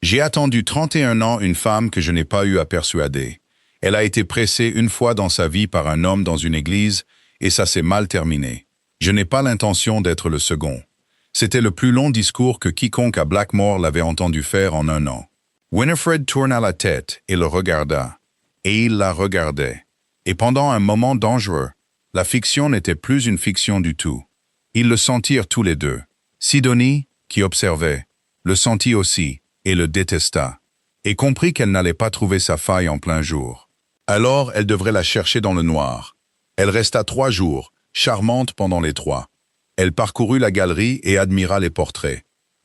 J'ai attendu 31 ans une femme que je n'ai pas eu à persuader. Elle a été pressée une fois dans sa vie par un homme dans une église, et ça s'est mal terminé. Je n'ai pas l'intention d'être le second. » C'était le plus long discours que quiconque à Blackmore l'avait entendu faire en un an. Winifred tourna la tête et le regarda. Et il la regardait. Et pendant un moment dangereux, la fiction n'était plus une fiction du tout. Ils le sentirent tous les deux. Sidonie, qui observait, le sentit aussi et le détesta, et comprit qu'elle n'allait pas trouver sa faille en plein jour. Alors elle devrait la chercher dans le noir. Elle resta 3 jours, charmante pendant les 3. Elle parcourut la galerie et admira les portraits.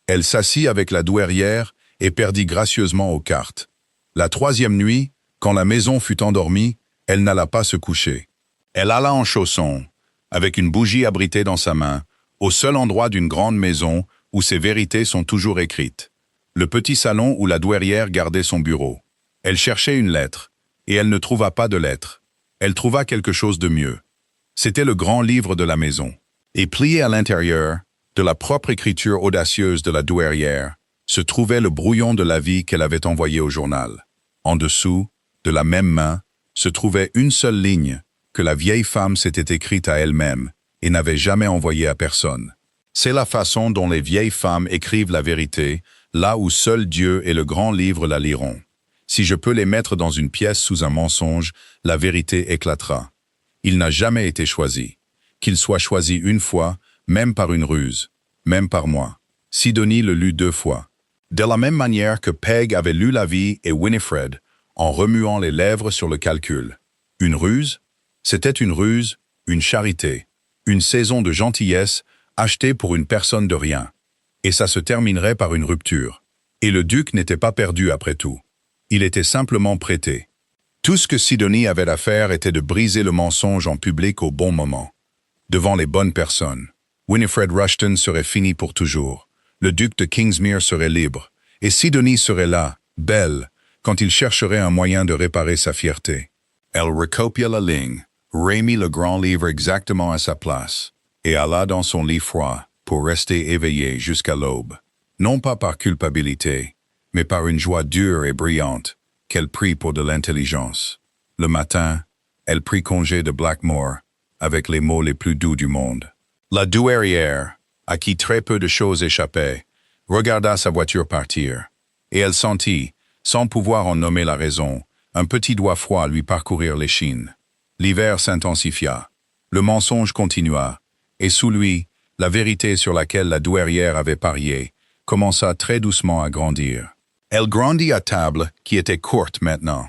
Elle s'assit avec la douairière et perdit gracieusement aux cartes. La 3e nuit, quand la maison fut endormie, elle n'alla pas se coucher. Elle alla en chaussons, avec une bougie abritée dans sa main, au seul endroit d'une grande maison où ces vérités sont toujours écrites. Le petit salon où la douairière gardait son bureau. Elle cherchait une lettre, et elle ne trouva pas de lettre. Elle trouva quelque chose de mieux. C'était le grand livre de la maison. Et plié à l'intérieur, de la propre écriture audacieuse de la douairière, se trouvait le brouillon de l'avis qu'elle avait envoyé au journal. En dessous, de la même main, se trouvait une seule ligne que la vieille femme s'était écrite à elle-même et n'avait jamais envoyée à personne. C'est la façon dont les vieilles femmes écrivent la vérité, là où seul Dieu et le grand livre la liront. Si je peux les mettre dans une pièce sous un mensonge, la vérité éclatera. Il n'a jamais été choisi. Qu'il soit choisi une fois, même par une ruse, même par moi. Sidonie le lut 2 fois. De la même manière que Peg avait lu la vie et Winifred, en remuant les lèvres sur le calcul. Une ruse? C'était une ruse, une charité, une saison de gentillesse achetée pour une personne de rien. Et ça se terminerait par une rupture. Et le duc n'était pas perdu après tout. Il était simplement prêté. Tout ce que Sidonie avait à faire était de briser le mensonge en public au bon moment, devant les bonnes personnes. Winifred Rushton serait finie pour toujours. Le duc de Kingsmere serait libre. Et Sidonie serait là, belle, quand il chercherait un moyen de réparer sa fierté. Elle recopia la ligne, remit le grand livre exactement à sa place, et alla dans son lit froid pour rester éveillée jusqu'à l'aube. Non pas par culpabilité, mais par une joie dure et brillante, qu'elle prit pour de l'intelligence. Le matin, elle prit congé de Blackmore, avec les mots les plus doux du monde. La douairière, à qui très peu de choses échappaient, regarda sa voiture partir, et elle sentit, sans pouvoir en nommer la raison, un petit doigt froid lui parcourir l'échine. L'hiver s'intensifia, le mensonge continua, et sous lui, la vérité sur laquelle la douairière avait parié commença très doucement à grandir. Elle grandit à table, qui était courte maintenant.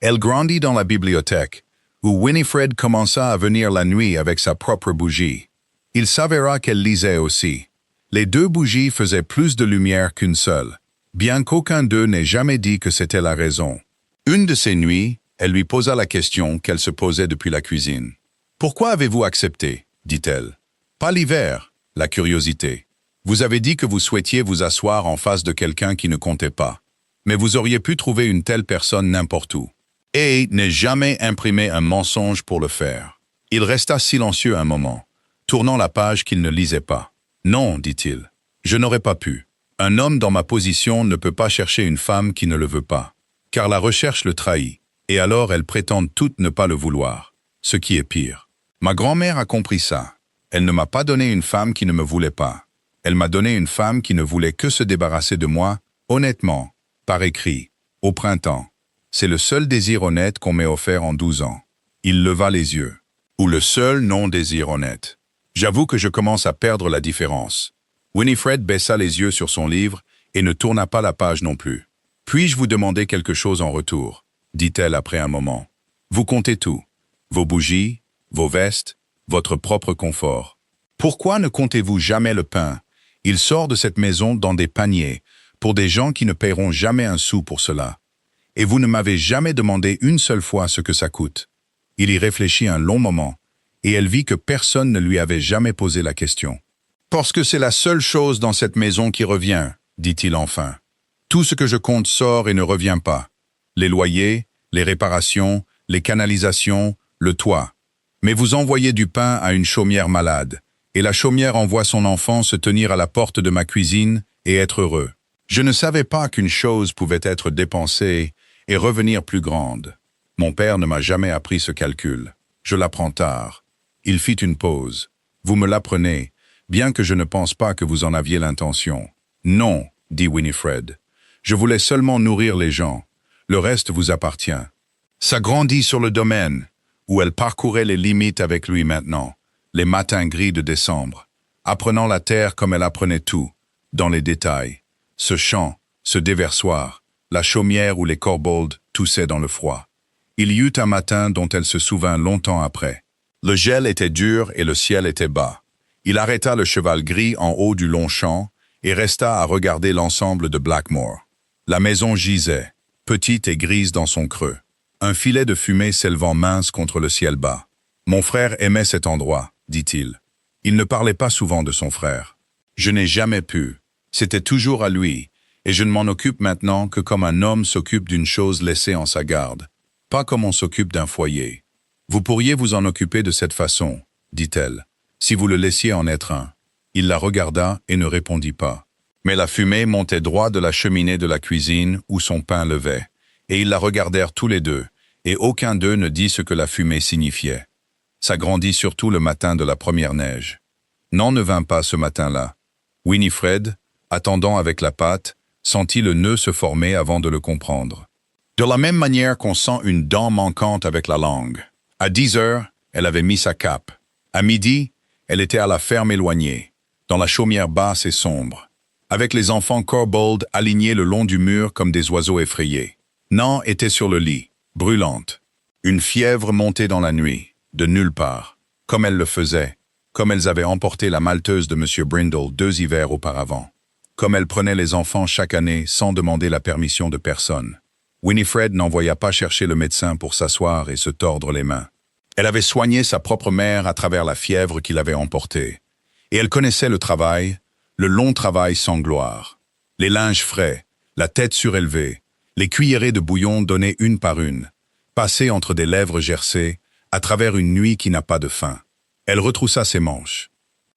Elle grandit dans la bibliothèque, où Winifred commença à venir la nuit avec sa propre bougie. Il s'avéra qu'elle lisait aussi. Les 2 bougies faisaient plus de lumière qu'une seule, bien qu'aucun d'eux n'ait jamais dit que c'était la raison. Une de ces nuits, elle lui posa la question qu'elle se posait depuis la cuisine. « Pourquoi avez-vous accepté ?» dit-elle. « Pas l'hiver, la curiosité. Vous avez dit que vous souhaitiez vous asseoir en face de quelqu'un qui ne comptait pas. Mais vous auriez pu trouver une telle personne n'importe où. Et n'ai jamais imprimé un mensonge pour le faire. Il resta silencieux un moment, tournant la page qu'il ne lisait pas. Non, dit-il, je n'aurais pas pu. Un homme dans ma position ne peut pas chercher une femme qui ne le veut pas, car la recherche le trahit, et alors elles prétendent toutes ne pas le vouloir, ce qui est pire. Ma grand-mère a compris ça. Elle ne m'a pas donné une femme qui ne me voulait pas. Elle m'a donné une femme qui ne voulait que se débarrasser de moi, honnêtement, par écrit, au printemps. C'est le seul désir honnête qu'on m'ait offert en 12 ans. Il leva les yeux. Ou le seul non-désir honnête. J'avoue que je commence à perdre la différence. Winifred baissa les yeux sur son livre et ne tourna pas la page non plus. « Puis-je vous demander quelque chose en retour ?» dit-elle après un moment. « Vous comptez tout. Vos bougies, vos vestes, votre propre confort. Pourquoi ne comptez-vous jamais le pain? Il sort de cette maison dans des paniers, pour des gens qui ne paieront jamais un sou pour cela. Et vous ne m'avez jamais demandé une seule fois ce que ça coûte. » Il y réfléchit un long moment, et elle vit que personne ne lui avait jamais posé la question. « Parce que c'est la seule chose dans cette maison qui revient, » dit-il enfin. « Tout ce que je compte sort et ne revient pas. Les loyers, les réparations, les canalisations, le toit. Mais vous envoyez du pain à une chaumière malade, et la chaumière envoie son enfant se tenir à la porte de ma cuisine et être heureux. Je ne savais pas qu'une chose pouvait être dépensée et revenir plus grande. Mon père ne m'a jamais appris ce calcul. Je l'apprends tard. » Il fit une pause. « Vous me l'apprenez, bien que je ne pense pas que vous en aviez l'intention. »« Non, » dit Winifred. « Je voulais seulement nourrir les gens. Le reste vous appartient. » Ça grandit sur le domaine, où elle parcourait les limites avec lui maintenant, les matins gris de décembre, apprenant la terre comme elle apprenait tout, dans les détails. Ce champ, ce déversoir, la chaumière où les corboldes toussaient dans le froid. Il y eut un matin dont elle se souvint longtemps après. Le gel était dur et le ciel était bas. Il arrêta le cheval gris en haut du long champ et resta à regarder l'ensemble de Blackmore. La maison gisait, petite et grise dans son creux. Un filet de fumée s'élevant mince contre le ciel bas. « Mon frère aimait cet endroit, » dit-il. Il ne parlait pas souvent de son frère. « Je n'ai jamais pu. C'était toujours à lui, et je ne m'en occupe maintenant que comme un homme s'occupe d'une chose laissée en sa garde, pas comme on s'occupe d'un foyer. Vous pourriez vous en occuper de cette façon, dit-elle, si vous le laissiez en être un. » Il la regarda et ne répondit pas. Mais la fumée montait droit de la cheminée de la cuisine où son pain levait, et ils la regardèrent tous les deux, et aucun d'eux ne dit ce que la fumée signifiait. Ça grandit surtout le matin de la première neige. N'en ne vint pas ce matin-là. Winifred, attendant avec la pâte, sentit le nœud se former avant de le comprendre. De la même manière qu'on sent une dent manquante avec la langue. À 10 heures, elle avait mis sa cape. À midi, elle était à la ferme éloignée, dans la chaumière basse et sombre, avec les enfants Corbould alignés le long du mur comme des oiseaux effrayés. Nan était sur le lit, brûlante. Une fièvre montait dans la nuit, de nulle part, comme elle le faisait, comme elles avaient emporté la malteuse de M. Brindle 2 hivers auparavant, comme elle prenait les enfants chaque année sans demander la permission de personne. Winifred n'envoya pas chercher le médecin pour s'asseoir et se tordre les mains. Elle avait soigné sa propre mère à travers la fièvre qui l'avait emportée. Et elle connaissait le travail, le long travail sans gloire. Les linges frais, la tête surélevée, les cuillerées de bouillon données une par une, passées entre des lèvres gercées, à travers une nuit qui n'a pas de fin. Elle retroussa ses manches.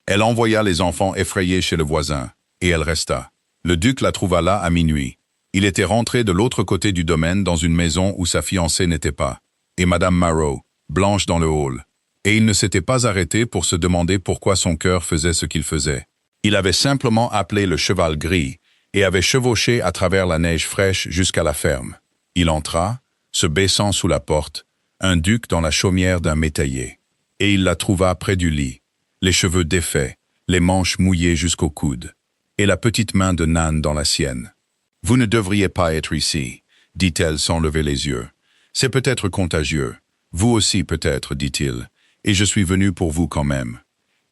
Elle envoya les enfants effrayés chez le voisin, et elle resta. Le duc la trouva là à minuit. Il était rentré de l'autre côté du domaine dans une maison où sa fiancée n'était pas, et Madame Marrow, blanche dans le hall. Et il ne s'était pas arrêté pour se demander pourquoi son cœur faisait ce qu'il faisait. Il avait simplement appelé le cheval gris et avait chevauché à travers la neige fraîche jusqu'à la ferme. Il entra, se baissant sous la porte, un duc dans la chaumière d'un métayer. Et il la trouva près du lit, les cheveux défaits, les manches mouillées jusqu'au coude, et la petite main de Nan dans la sienne. « Vous ne devriez pas être ici, » dit-elle sans lever les yeux. « C'est peut-être contagieux. Vous aussi peut-être, dit-il, et je suis venu pour vous quand même. »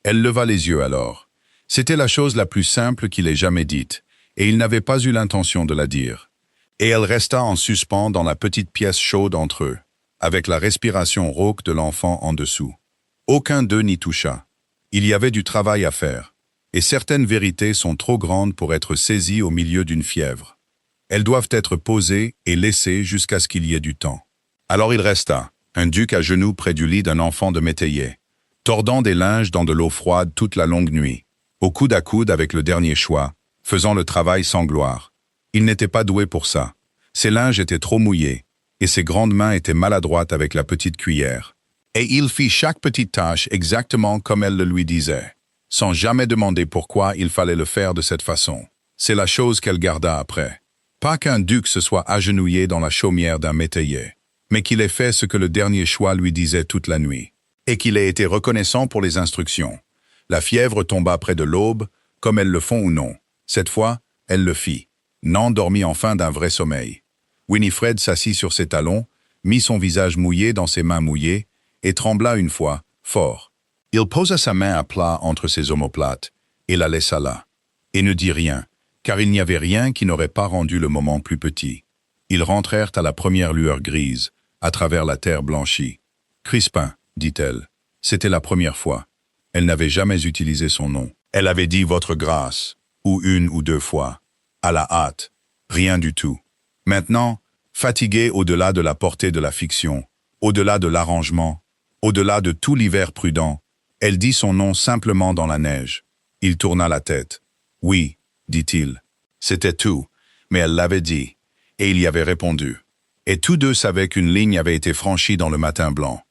Elle leva les yeux alors. C'était la chose la plus simple qu'il ait jamais dite, et il n'avait pas eu l'intention de la dire. Et elle resta en suspens dans la petite pièce chaude entre eux, avec la respiration rauque de l'enfant en dessous. Aucun d'eux n'y toucha. Il y avait du travail à faire, et certaines vérités sont trop grandes pour être saisies au milieu d'une fièvre. Elles doivent être posées et laissées jusqu'à ce qu'il y ait du temps. Alors il resta, un duc à genoux près du lit d'un enfant de métayer, tordant des linges dans de l'eau froide toute la longue nuit, au coude à coude avec le dernier choix, faisant le travail sans gloire. Il n'était pas doué pour ça. Ses linges étaient trop mouillés, et ses grandes mains étaient maladroites avec la petite cuillère. Et il fit chaque petite tâche exactement comme elle le lui disait, sans jamais demander pourquoi il fallait le faire de cette façon. C'est la chose qu'elle garda après. Pas qu'un duc se soit agenouillé dans la chaumière d'un métayer, mais qu'il ait fait ce que le dernier choix lui disait toute la nuit, et qu'il ait été reconnaissant pour les instructions. La fièvre tomba près de l'aube, comme elles le font ou non. Cette fois, elle le fit. Nan dormit enfin d'un vrai sommeil. Winifred s'assit sur ses talons, mit son visage mouillé dans ses mains mouillées, et trembla une fois, fort. Il posa sa main à plat entre ses omoplates, et la laissa là, et ne dit rien, car il n'y avait rien qui n'aurait pas rendu le moment plus petit. Ils rentrèrent à la première lueur grise, à travers la terre blanchie. « Crispin », dit-elle. C'était la première fois. Elle n'avait jamais utilisé son nom. Elle avait dit « Votre grâce », ou une ou deux fois. À la hâte. Rien du tout. Maintenant, fatiguée au-delà de la portée de la fiction, au-delà de l'arrangement, au-delà de tout l'hiver prudent, elle dit son nom simplement dans la neige. Il tourna la tête. « Oui », dit-il. C'était tout, mais elle l'avait dit, et il y avait répondu. Et tous deux savaient qu'une ligne avait été franchie dans le matin blanc.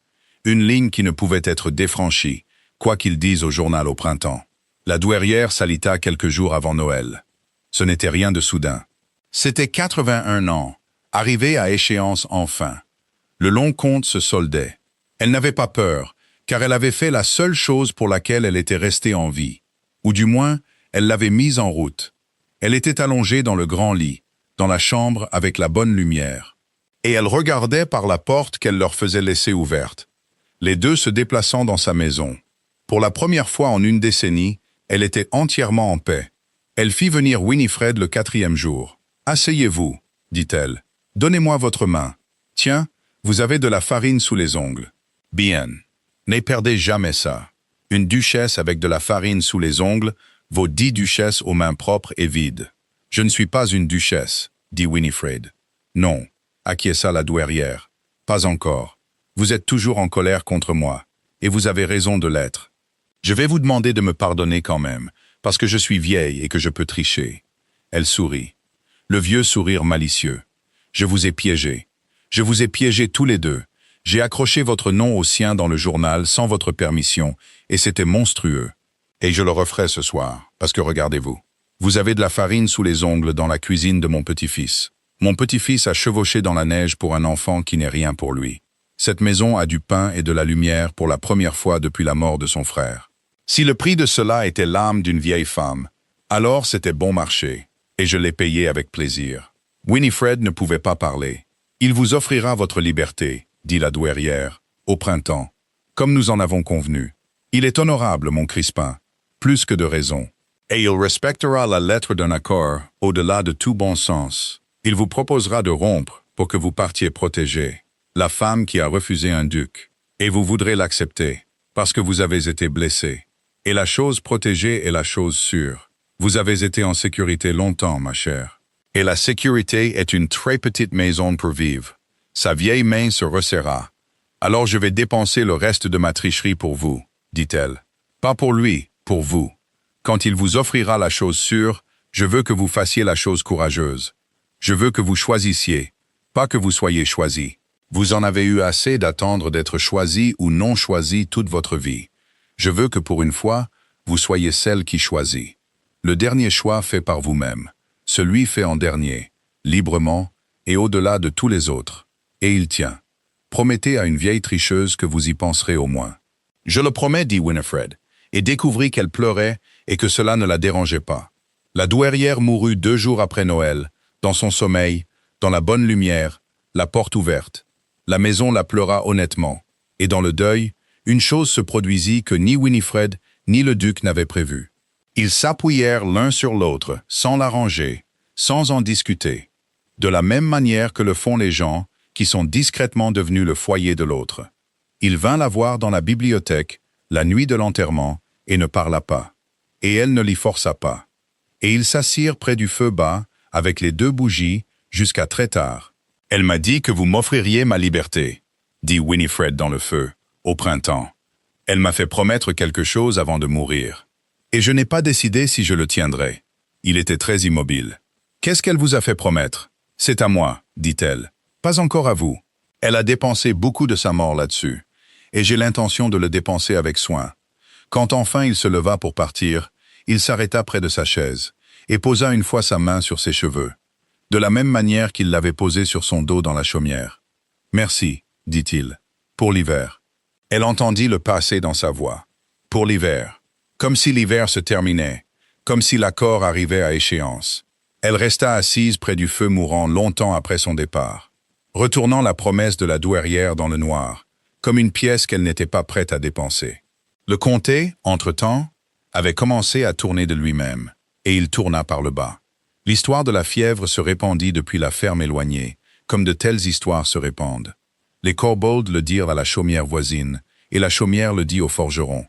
Une ligne qui ne pouvait être défranchie, quoi qu'ils disent au journal au printemps. La douairière s'alita quelques jours avant Noël. Ce n'était rien de soudain. C'était 81 ans, arrivé à échéance enfin. Le long compte se soldait. Elle n'avait pas peur, car elle avait fait la seule chose pour laquelle elle était restée en vie. Ou du moins, elle l'avait mise en route. Elle était allongée dans le grand lit, dans la chambre avec la bonne lumière. Et elle regardait par la porte qu'elle leur faisait laisser ouverte. Les deux se déplaçant dans sa maison. Pour la première fois en une décennie, elle était entièrement en paix. Elle fit venir Winifred le 4e jour. « Asseyez-vous, dit-elle. Donnez-moi votre main. Tiens, vous avez de la farine sous les ongles. Bien. Ne perdez jamais ça. Une duchesse avec de la farine sous les ongles vaut 10 duchesses aux mains propres et vides. Je ne suis pas une duchesse, dit Winifred. Non, acquiesça la douairière. Pas encore. Vous êtes toujours en colère contre moi, et vous avez raison de l'être. Je vais vous demander de me pardonner quand même, parce que je suis vieille et que je peux tricher. Elle sourit. Le vieux sourire malicieux. Je vous ai piégé. Je vous ai piégés tous les deux. J'ai accroché votre nom au sien dans le journal sans votre permission, et c'était monstrueux. Et je le referai ce soir, parce que regardez-vous. Vous avez de la farine sous les ongles dans la cuisine de mon petit-fils. Mon petit-fils a chevauché dans la neige pour un enfant qui n'est rien pour lui. Cette maison a du pain et de la lumière pour la première fois depuis la mort de son frère. Si le prix de cela était l'âme d'une vieille femme, alors c'était bon marché, et je l'ai payé avec plaisir. Winifred ne pouvait pas parler. Il vous offrira votre liberté, dit la douairière, au printemps, comme nous en avons convenu. Il est honorable, mon Crispin, plus que de raison. Et il respectera la lettre d'un accord au-delà de tout bon sens. Il vous proposera de rompre pour que vous partiez protégé, la femme qui a refusé un duc. Et vous voudrez l'accepter, parce que vous avez été blessé. Et la chose protégée est la chose sûre. Vous avez été en sécurité longtemps, ma chère. Et la sécurité est une très petite maison pour vivre. Sa vieille main se resserra. Alors je vais dépenser le reste de ma tricherie pour vous, dit-elle. Pas pour lui, pour vous. Quand il vous offrira la chose sûre, je veux que vous fassiez la chose courageuse. Je veux que vous choisissiez, pas que vous soyez choisi. Vous en avez eu assez d'attendre d'être choisi ou non choisi toute votre vie. Je veux que pour une fois, vous soyez celle qui choisit. Le dernier choix fait par vous-même, celui fait en dernier, librement et au-delà de tous les autres. Et il tient. Promettez à une vieille tricheuse que vous y penserez au moins. Je le promets, dit Winifred, et découvrit qu'elle pleurait et que cela ne la dérangeait pas. La douairière mourut 2 jours après Noël, dans son sommeil, dans la bonne lumière, la porte ouverte. La maison la pleura honnêtement, et dans le deuil, une chose se produisit que ni Winifred ni le duc n'avaient prévue. Ils s'appuyèrent l'un sur l'autre, sans l'arranger, sans en discuter, de la même manière que le font les gens qui sont discrètement devenus le foyer de l'autre. Il vint la voir dans la bibliothèque, la nuit de l'enterrement, et ne parla pas. et elle ne l'y força pas. Et ils s'assirent près du feu bas, avec les 2 bougies, jusqu'à très tard. « Elle m'a dit que vous m'offririez ma liberté, » dit Winifred dans le feu, au printemps. « Elle m'a fait promettre quelque chose avant de mourir. Et je n'ai pas décidé si je le tiendrai. » Il était très immobile. « Qu'est-ce qu'elle vous a fait promettre? »« C'est à moi, » dit-elle. « Pas encore à vous. Elle a dépensé beaucoup de sa mort là-dessus, et j'ai l'intention de le dépenser avec soin. » Quand enfin il se leva pour partir, il s'arrêta près de sa chaise, et posa une fois sa main sur ses cheveux, de la même manière qu'il l'avait posée sur son dos dans la chaumière. « Merci, » dit-il, « pour l'hiver. » Elle entendit le passé dans sa voix. « Pour l'hiver. » Comme si l'hiver se terminait, comme si l'accord arrivait à échéance. Elle resta assise près du feu mourant longtemps après son départ, retournant la promesse de la douairière dans le noir, comme une pièce qu'elle n'était pas prête à dépenser. Le comté, entre-temps, avait commencé à tourner de lui-même, et il tourna par le bas. L'histoire de la fièvre se répandit depuis la ferme éloignée, comme de telles histoires se répandent. Les Corbould le dirent à la chaumière voisine, et la chaumière le dit au forgeron,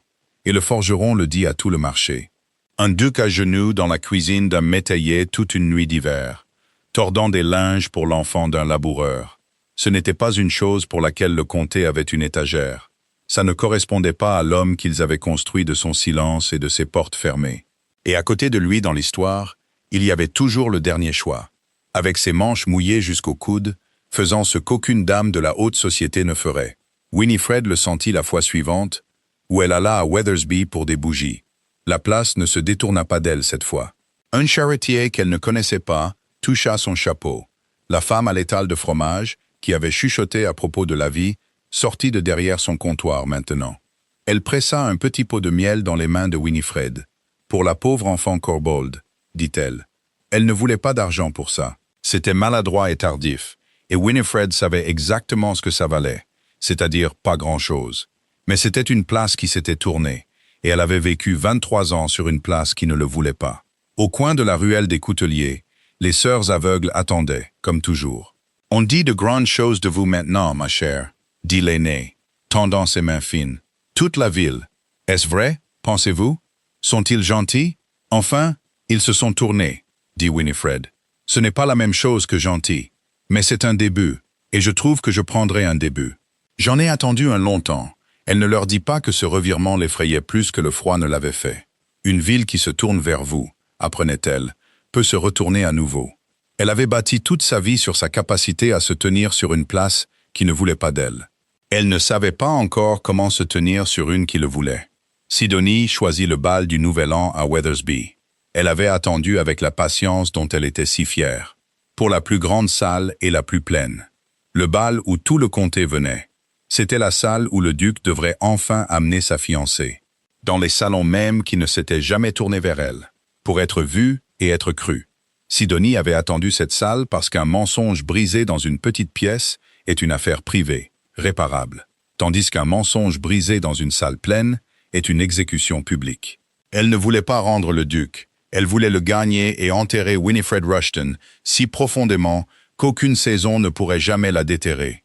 et le forgeron le dit à tout le marché. Un duc à genoux dans la cuisine d'un métayer toute une nuit d'hiver, tordant des linges pour l'enfant d'un laboureur. Ce n'était pas une chose pour laquelle le comté avait une étagère. Ça ne correspondait pas à l'homme qu'ils avaient construit de son silence et de ses portes fermées. Et à côté de lui dans l'histoire, il y avait toujours le dernier choix, avec ses manches mouillées jusqu'au coude, faisant ce qu'aucune dame de la haute société ne ferait. Winifred le sentit la fois suivante, où elle alla à Weathersby pour des bougies. La place ne se détourna pas d'elle cette fois. Un charretier qu'elle ne connaissait pas toucha son chapeau. La femme à l'étal de fromage, qui avait chuchoté à propos de la vie, sortit de derrière son comptoir maintenant. Elle pressa un petit pot de miel dans les mains de Winifred. « Pour la pauvre enfant Corbould, » dit-elle. Elle ne voulait pas d'argent pour ça. C'était maladroit et tardif, et Winifred savait exactement ce que ça valait, c'est-à-dire pas grand-chose. Mais c'était une place qui s'était tournée, et elle avait vécu 23 ans sur une place qui ne le voulait pas. Au coin de la ruelle des Couteliers, les sœurs aveugles attendaient, comme toujours. « On dit de grandes choses de vous maintenant, ma chère, » dit l'aîné, tendant ses mains fines. « Toute la ville. Est-ce vrai, pensez-vous? Sont-ils gentils? Enfin, ils se sont tournés, » dit Winifred. « Ce n'est pas la même chose que gentil, mais c'est un début, et je trouve que je prendrai un début. J'en ai attendu un long temps. » Elle ne leur dit pas que ce revirement l'effrayait plus que le froid ne l'avait fait. Une ville qui se tourne vers vous, apprenait-elle, peut se retourner à nouveau. Elle avait bâti toute sa vie sur sa capacité à se tenir sur une place qui ne voulait pas d'elle. Elle ne savait pas encore comment se tenir sur une qui le voulait. Sidonie choisit le bal du Nouvel An à Weathersby. Elle avait attendu avec la patience dont elle était si fière, pour la plus grande salle et la plus pleine. Le bal où tout le comté venait. C'était la salle où le duc devrait enfin amener sa fiancée, dans les salons mêmes qui ne s'étaient jamais tournés vers elle, pour être vue et être crue. Sidonie avait attendu cette salle parce qu'un mensonge brisé dans une petite pièce est une affaire privée, réparable, tandis qu'un mensonge brisé dans une salle pleine est une exécution publique. Elle ne voulait pas rendre le duc, elle voulait le gagner et enterrer Winifred Rushton si profondément qu'aucune saison ne pourrait jamais la déterrer.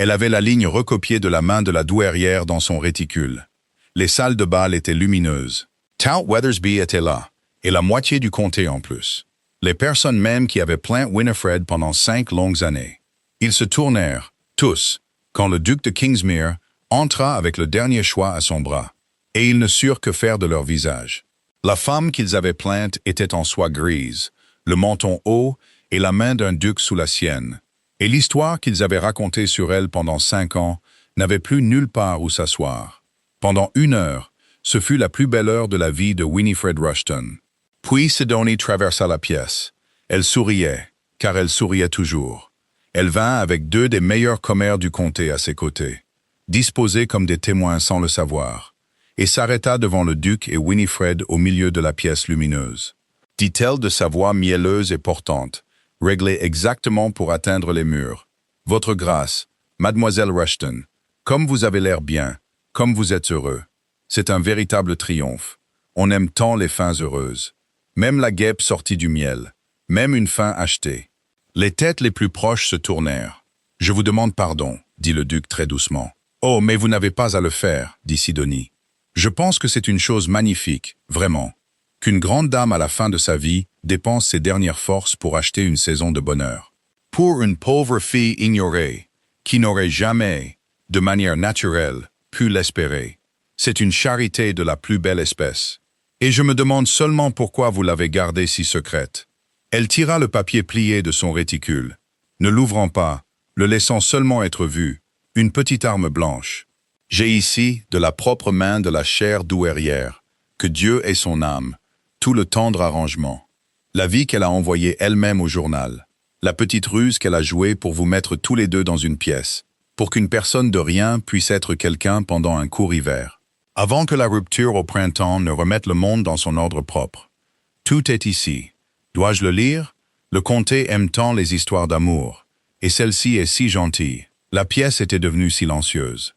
Elle avait la ligne recopiée de la main de la douairière dans son réticule. Les salles de bal étaient lumineuses. Tout Weathersby était là, et la moitié du comté en plus. Les personnes même qui avaient plaint Winifred pendant 5 longues années. Ils se tournèrent, tous, quand le duc de Kingsmere entra avec le dernier choix à son bras, et ils ne surent que faire de leur visage. La femme qu'ils avaient plainte était en soie grise, le menton haut et la main d'un duc sous la sienne. Et l'histoire qu'ils avaient racontée sur elle pendant 5 ans n'avait plus nulle part où s'asseoir. Pendant 1 heure, ce fut la plus belle heure de la vie de Winifred Rushton. Puis Sidonie traversa la pièce. Elle souriait, car elle souriait toujours. Elle vint avec 2 des meilleurs commères du comté à ses côtés, disposés comme des témoins sans le savoir, et s'arrêta devant le duc et Winifred au milieu de la pièce lumineuse. Dit-elle de sa voix mielleuse et portante, réglée exactement pour atteindre les murs. « Votre grâce, mademoiselle Rushton, comme vous avez l'air bien, comme vous êtes heureux. C'est un véritable triomphe. On aime tant les fins heureuses. Même la guêpe sortit du miel, même une fin achetée. » Les têtes les plus proches se tournèrent. « Je vous demande pardon, » dit le duc très doucement. « Oh, mais vous n'avez pas à le faire, » dit Sidonie. « Je pense que c'est une chose magnifique, vraiment. qu'une grande dame à la fin de sa vie dépense ses dernières forces pour acheter une saison de bonheur. Pour une pauvre fille ignorée, qui n'aurait jamais, de manière naturelle, pu l'espérer. C'est une charité de la plus belle espèce. Et je me demande seulement pourquoi vous l'avez gardée si secrète. Elle tira le papier plié de son réticule, ne l'ouvrant pas, le laissant seulement être vu, une petite arme blanche. J'ai ici, de la propre main de la chère douairière, que Dieu ait son âme, tout le tendre arrangement. La vie qu'elle a envoyée elle-même au journal. La petite ruse qu'elle a jouée pour vous mettre tous les deux dans une pièce, pour qu'une personne de rien puisse être quelqu'un pendant un court hiver. Avant que la rupture au printemps ne remette le monde dans son ordre propre. Tout est ici. Dois-je le lire? Le comté aime tant les histoires d'amour, et celle-ci est si gentille. La pièce était devenue silencieuse.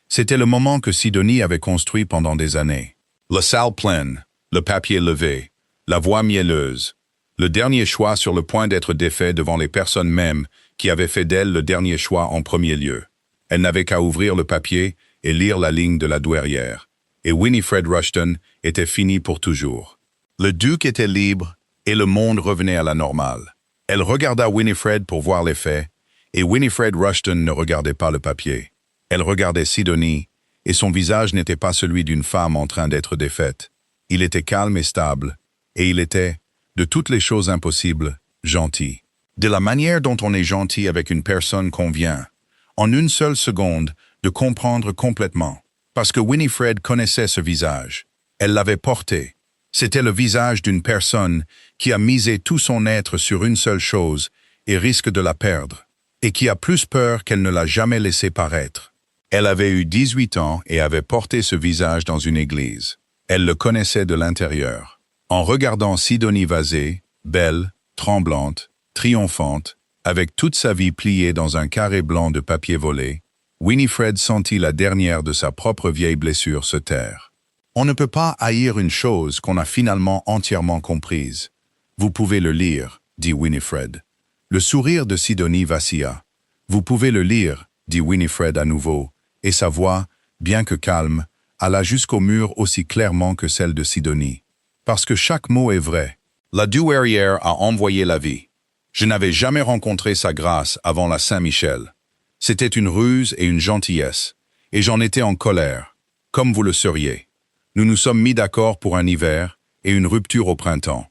C'était le moment que Sidonie avait construit pendant des années. La salle pleine, le papier levé, la voix mielleuse, le dernier choix sur le point d'être défait devant les personnes mêmes qui avaient fait d'elle le dernier choix en premier lieu. Elle n'avait qu'à ouvrir le papier et lire la ligne de la douairière. Et Winifred Rushton était fini pour toujours. Le duc était libre et le monde revenait à la normale. Elle regarda Winifred pour voir les faits, et Winifred Rushton ne regardait pas le papier. Elle regardait Sidonie, et son visage n'était pas celui d'une femme en train d'être défaite. Il était calme et stable, et il était, de toutes les choses impossibles, gentil. De la manière dont on est gentil avec une personne qu'on vient, en une seule seconde, de comprendre complètement. Parce que Winifred connaissait ce visage. Elle l'avait porté. C'était le visage d'une personne qui a misé tout son être sur une seule chose et risque de la perdre, et qui a plus peur qu'elle ne l'a jamais laissé paraître. Elle avait eu 18 ans et avait porté ce visage dans une église. Elle le connaissait de l'intérieur. En regardant Sidonie Vazé, belle, tremblante, triomphante, avec toute sa vie pliée dans un carré blanc de papier volé, Winifred sentit la dernière de sa propre vieille blessure se taire. On ne peut pas haïr une chose qu'on a finalement entièrement comprise. Vous pouvez le lire, dit Winifred. Le sourire de Sidonie vacilla. Vous pouvez le lire, dit Winifred à nouveau, et sa voix, bien que calme, alla jusqu'au mur aussi clairement que celle de Sidonie. Parce que chaque mot est vrai. La douairière a envoyé la vie. Je n'avais jamais rencontré sa grâce avant la Saint-Michel. C'était une ruse et une gentillesse, et j'en étais en colère, comme vous le seriez. Nous nous sommes mis d'accord pour un hiver et une rupture au printemps,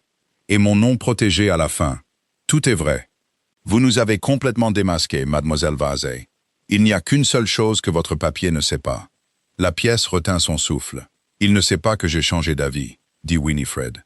et mon nom protégé à la fin. Tout est vrai. Vous nous avez complètement démasqué, mademoiselle Vazé. Il n'y a qu'une seule chose que votre papier ne sait pas. La pièce retint son souffle. Il ne sait pas que j'ai changé d'avis, dit Winifred.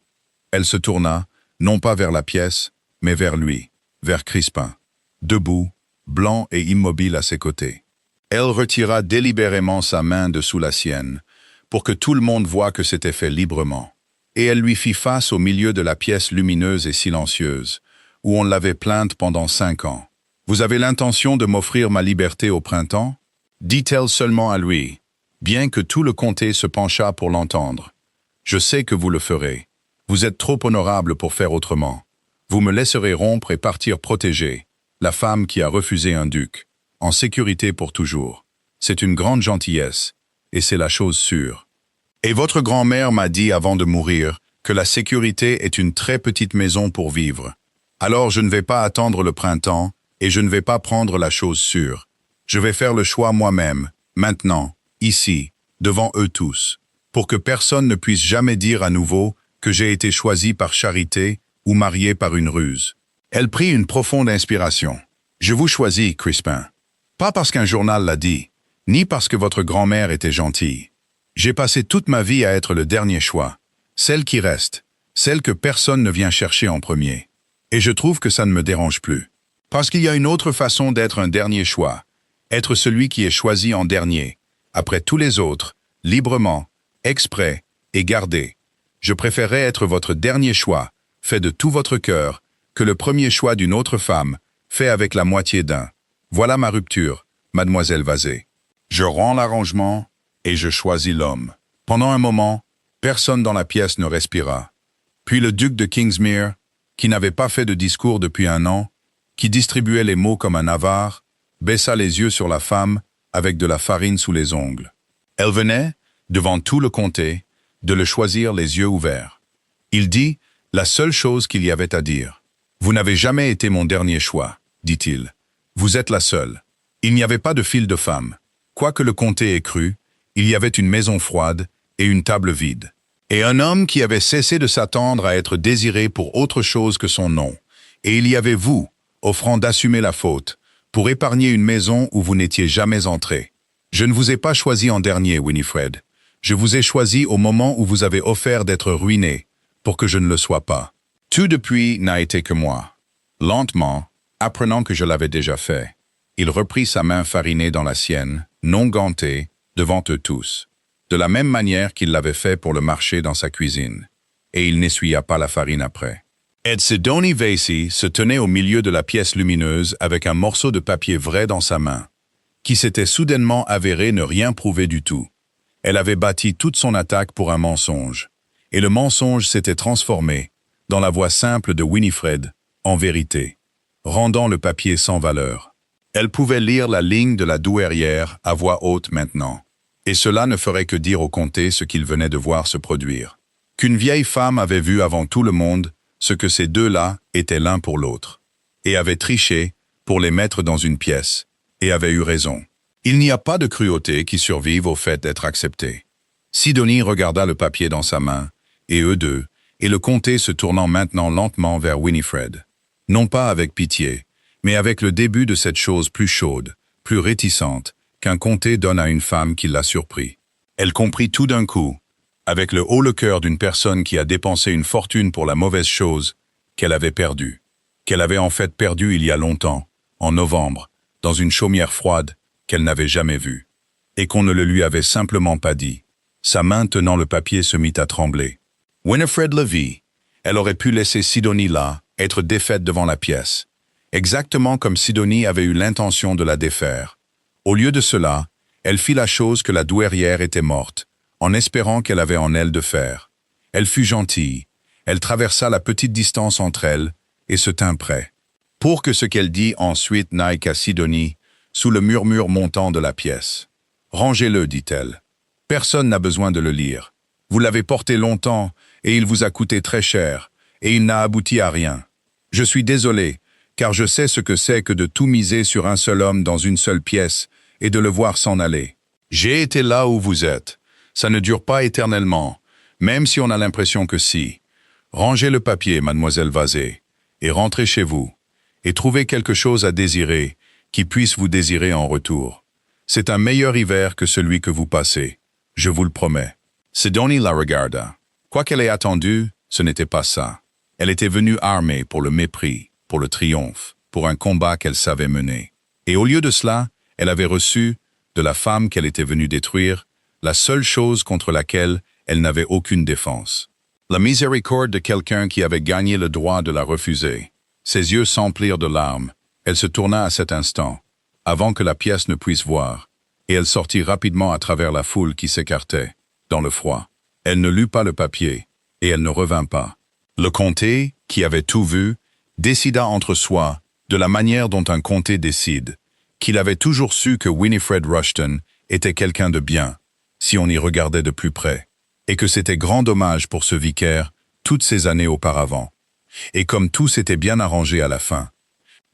Elle se tourna, non pas vers la pièce, mais vers lui, vers Crispin, debout, blanc et immobile à ses côtés. Elle retira délibérément sa main de sous la sienne, pour que tout le monde voie que c'était fait librement. Et elle lui fit face au milieu de la pièce lumineuse et silencieuse, où on l'avait plainte pendant 5 ans. « Vous avez l'intention de m'offrir ma liberté au printemps » dit-elle seulement à lui, bien que tout le comté se penchât pour l'entendre. « Je sais que vous le ferez. Vous êtes trop honorable pour faire autrement. Vous me laisserez rompre et partir protégée, la femme qui a refusé un duc, en sécurité pour toujours. C'est une grande gentillesse, et c'est la chose sûre. Et votre grand-mère m'a dit avant de mourir que la sécurité est une très petite maison pour vivre. Alors je ne vais pas attendre le printemps, et je ne vais pas prendre la chose sûre. Je vais faire le choix moi-même, maintenant, ici, devant eux tous, pour que personne ne puisse jamais dire à nouveau que j'ai été choisi par charité ou marié par une ruse. Elle prit une profonde inspiration. Je vous choisis, Crispin. Pas parce qu'un journal l'a dit, ni parce que votre grand-mère était gentille. J'ai passé toute ma vie à être le dernier choix, celle qui reste, celle que personne ne vient chercher en premier. Et je trouve que ça ne me dérange plus. Parce qu'il y a une autre façon d'être un dernier choix, être celui qui est choisi en dernier, après tous les autres, librement, exprès et gardé. Je préférerais être votre dernier choix, fait de tout votre cœur, que le premier choix d'une autre femme, fait avec la moitié d'un. Voilà ma rupture, mademoiselle Vazé. Je rends l'arrangement et je choisis l'homme. Pendant un moment, personne dans la pièce ne respira. Puis le duc de Kingsmere, qui n'avait pas fait de discours depuis 1 an, qui distribuait les mots comme un avare, baissa les yeux sur la femme avec de la farine sous les ongles. Elle venait, devant tout le comté, de le choisir les yeux ouverts. Il dit la seule chose qu'il y avait à dire. « Vous n'avez jamais été mon dernier choix, dit-il. Vous êtes la seule. » Il n'y avait pas de file de femmes. Quoi que le comté ait cru, il y avait une maison froide et une table vide. Et un homme qui avait cessé de s'attendre à être désiré pour autre chose que son nom. Et il y avait vous, offrant d'assumer la faute, pour épargner une maison où vous n'étiez jamais entré. Je ne vous ai pas choisi en dernier, Winifred. Je vous ai choisi au moment où vous avez offert d'être ruiné, pour que je ne le sois pas. Tout depuis n'a été que moi. Lentement, apprenant que je l'avais déjà fait, il reprit sa main farinée dans la sienne, non gantée, devant eux tous, de la même manière qu'il l'avait fait pour le marché dans sa cuisine, et il n'essuya pas la farine après. Ed Sidonie Vesey se tenait au milieu de la pièce lumineuse avec un morceau de papier vrai dans sa main, qui s'était soudainement avéré ne rien prouver du tout. Elle avait bâti toute son attaque pour un mensonge, et le mensonge s'était transformé, dans la voix simple de Winifred, en vérité, rendant le papier sans valeur. Elle pouvait lire la ligne de la douairière à voix haute maintenant, et cela ne ferait que dire au comté ce qu'il venait de voir se produire. Qu'une vieille femme avait vu avant tout le monde ce que ces deux-là étaient l'un pour l'autre, et avait triché pour les mettre dans une pièce, et avait eu raison. Il n'y a pas de cruauté qui survive au fait d'être accepté. Sidonie regarda le papier dans sa main, et eux deux, et le comté se tournant maintenant lentement vers Winifred. Non pas avec pitié, mais avec le début de cette chose plus chaude, plus réticente, qu'un comté donne à une femme qui l'a surpris. Elle comprit tout d'un coup, avec le haut le cœur d'une personne qui a dépensé une fortune pour la mauvaise chose, qu'elle avait perdue. Qu'elle avait en fait perdu il y a longtemps, en novembre, dans une chaumière froide qu'elle n'avait jamais vue, et qu'on ne le lui avait simplement pas dit. Sa main tenant le papier se mit à trembler. Winifred le vit. Elle aurait pu laisser Sidonie là, être défaite devant la pièce, exactement comme Sidonie avait eu l'intention de la défaire. Au lieu de cela, elle fit la chose que la douairière était morte, en espérant qu'elle avait en elle de faire. Elle fut gentille, elle traversa la petite distance entre elles et se tint près, pour que ce qu'elle dit ensuite n'aille qu'à Sidonie, sous le murmure montant de la pièce. « Rangez-le, dit-elle. Personne n'a besoin de le lire. Vous l'avez porté longtemps, et il vous a coûté très cher, et il n'a abouti à rien. Je suis désolé, car je sais ce que c'est que de tout miser sur un seul homme dans une seule pièce, et de le voir s'en aller. J'ai été là où vous êtes. Ça ne dure pas éternellement, même si on a l'impression que si. Rangez le papier, mademoiselle Vesey, et rentrez chez vous, et trouvez quelque chose à désirer, qui puisse vous désirer en retour. C'est un meilleur hiver que celui que vous passez, je vous le promets. » Sidonie la regarda. Quoi qu'elle ait attendu, ce n'était pas ça. Elle était venue armée pour le mépris, pour le triomphe, pour un combat qu'elle savait mener. Et au lieu de cela, elle avait reçu, de la femme qu'elle était venue détruire, la seule chose contre laquelle elle n'avait aucune défense. La miséricorde de quelqu'un qui avait gagné le droit de la refuser. Ses yeux s'emplirent de larmes. Elle se tourna à cet instant, avant que la pièce ne puisse voir, et elle sortit rapidement à travers la foule qui s'écartait, dans le froid. Elle ne lut pas le papier, et elle ne revint pas. Le comté, qui avait tout vu, décida entre soi, de la manière dont un comté décide, qu'il avait toujours su que Winifred Rushton était quelqu'un de bien, si on y regardait de plus près, et que c'était grand dommage pour ce vicaire toutes ces années auparavant. Et comme tout s'était bien arrangé à la fin,